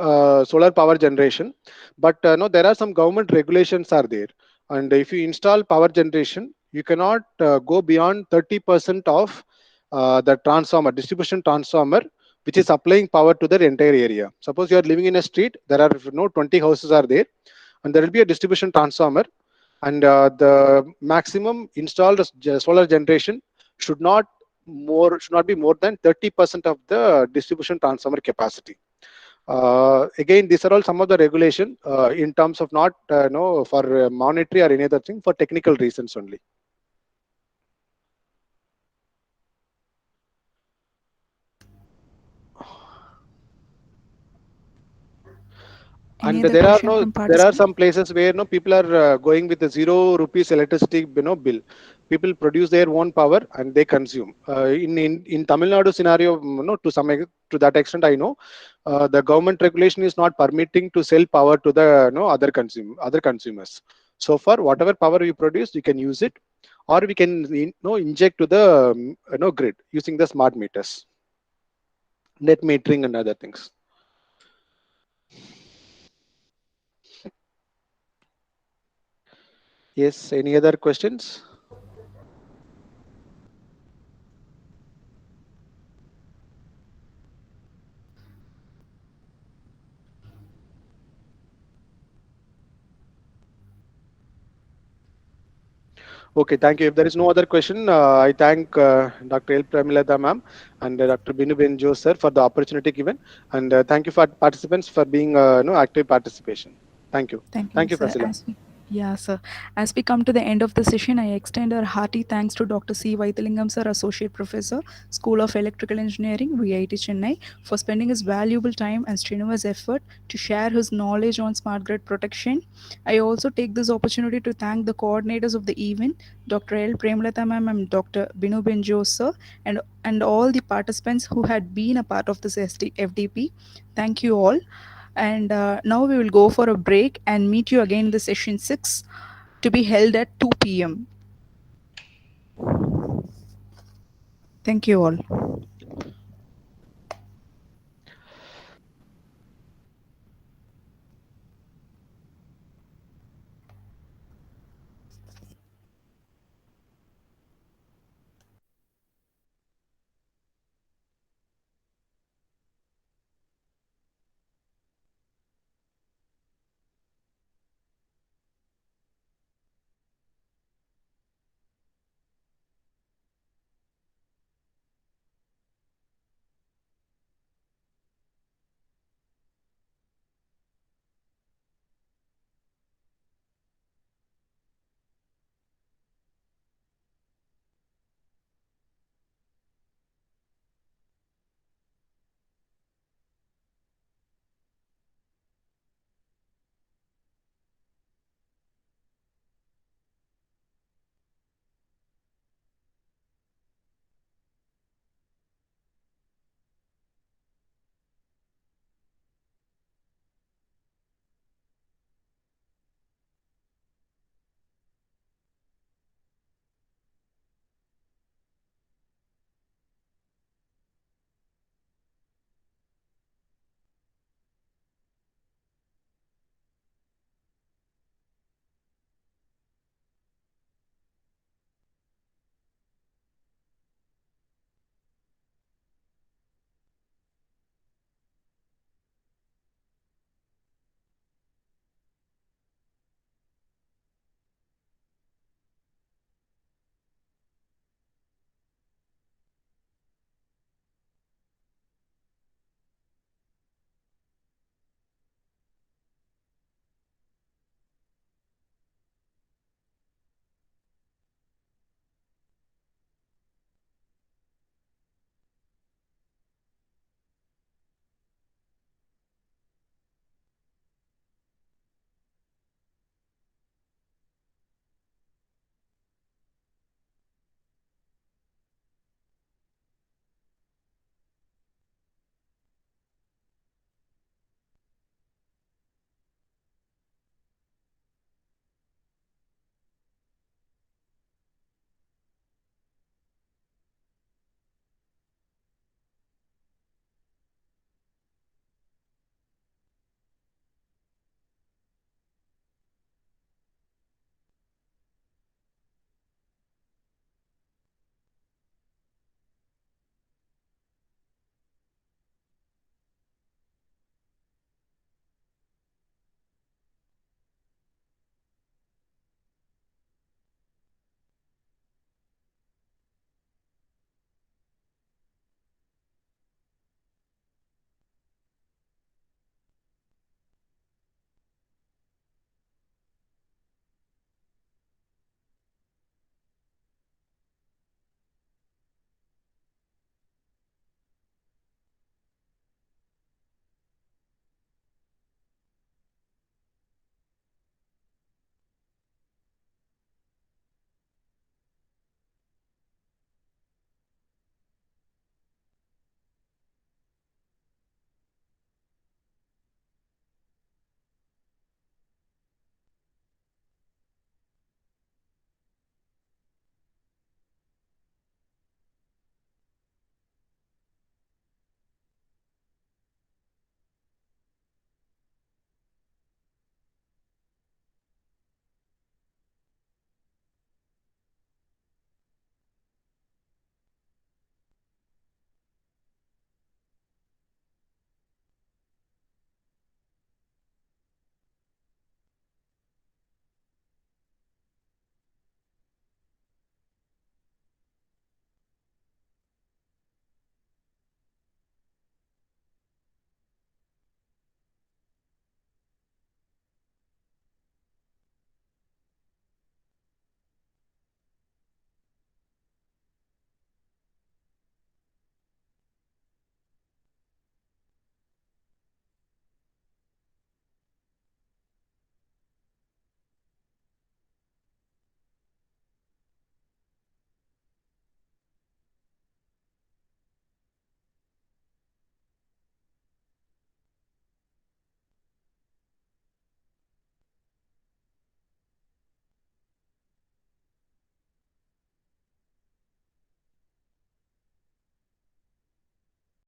solar power generation, but no, there are some government regulations are there. And if you install power generation, you cannot go beyond 30% of the transformer, distribution transformer, which is supplying power to the entire area. Suppose you are living in a street, there are 20 houses are there, and there will be a distribution transformer, and the maximum installed solar generation should not be more than 30% of the distribution transformer capacity. Again, these are all some of the regulation in terms of not for monetary or any other thing, for technical reasons only. Any And other question from there are participant? some places where people are going with a 0 rupees electricity bill. People produce their own power and they consume. In Tamil Nadu scenario, to that extent I know, the government regulation is not permitting to sell power to the other consumers. So far, whatever power we produce, we can use it, or we can inject to the grid using the smart meters, net metering and other things. Yes, any other questions? Okay, thank you. If there is no other question, I thank Dr. L. Premilata ma'am and Dr. Binu Benjo sir for the opportunity given, and thank you for participants for being active participation. Thank you. Thank you, Thank you, sir. Fasila. Yeah, sir. As we come to the end of the session, I extend our hearty thanks to Dr. C. Vaithalingam, sir, Associate Professor, School of Electrical Engineering, VIT Chennai, for spending his valuable time and strenuous effort to share his knowledge on smart grid protection. I also take this opportunity to thank the coordinators of the event, Dr. L. Premlata ma'am and Dr. Binu Benjo, sir, and all the participants who had been a part of this FDP. Thank you all. And now we will go for a break and meet you again in the session 6 to be held at 2 p.m. Thank you all.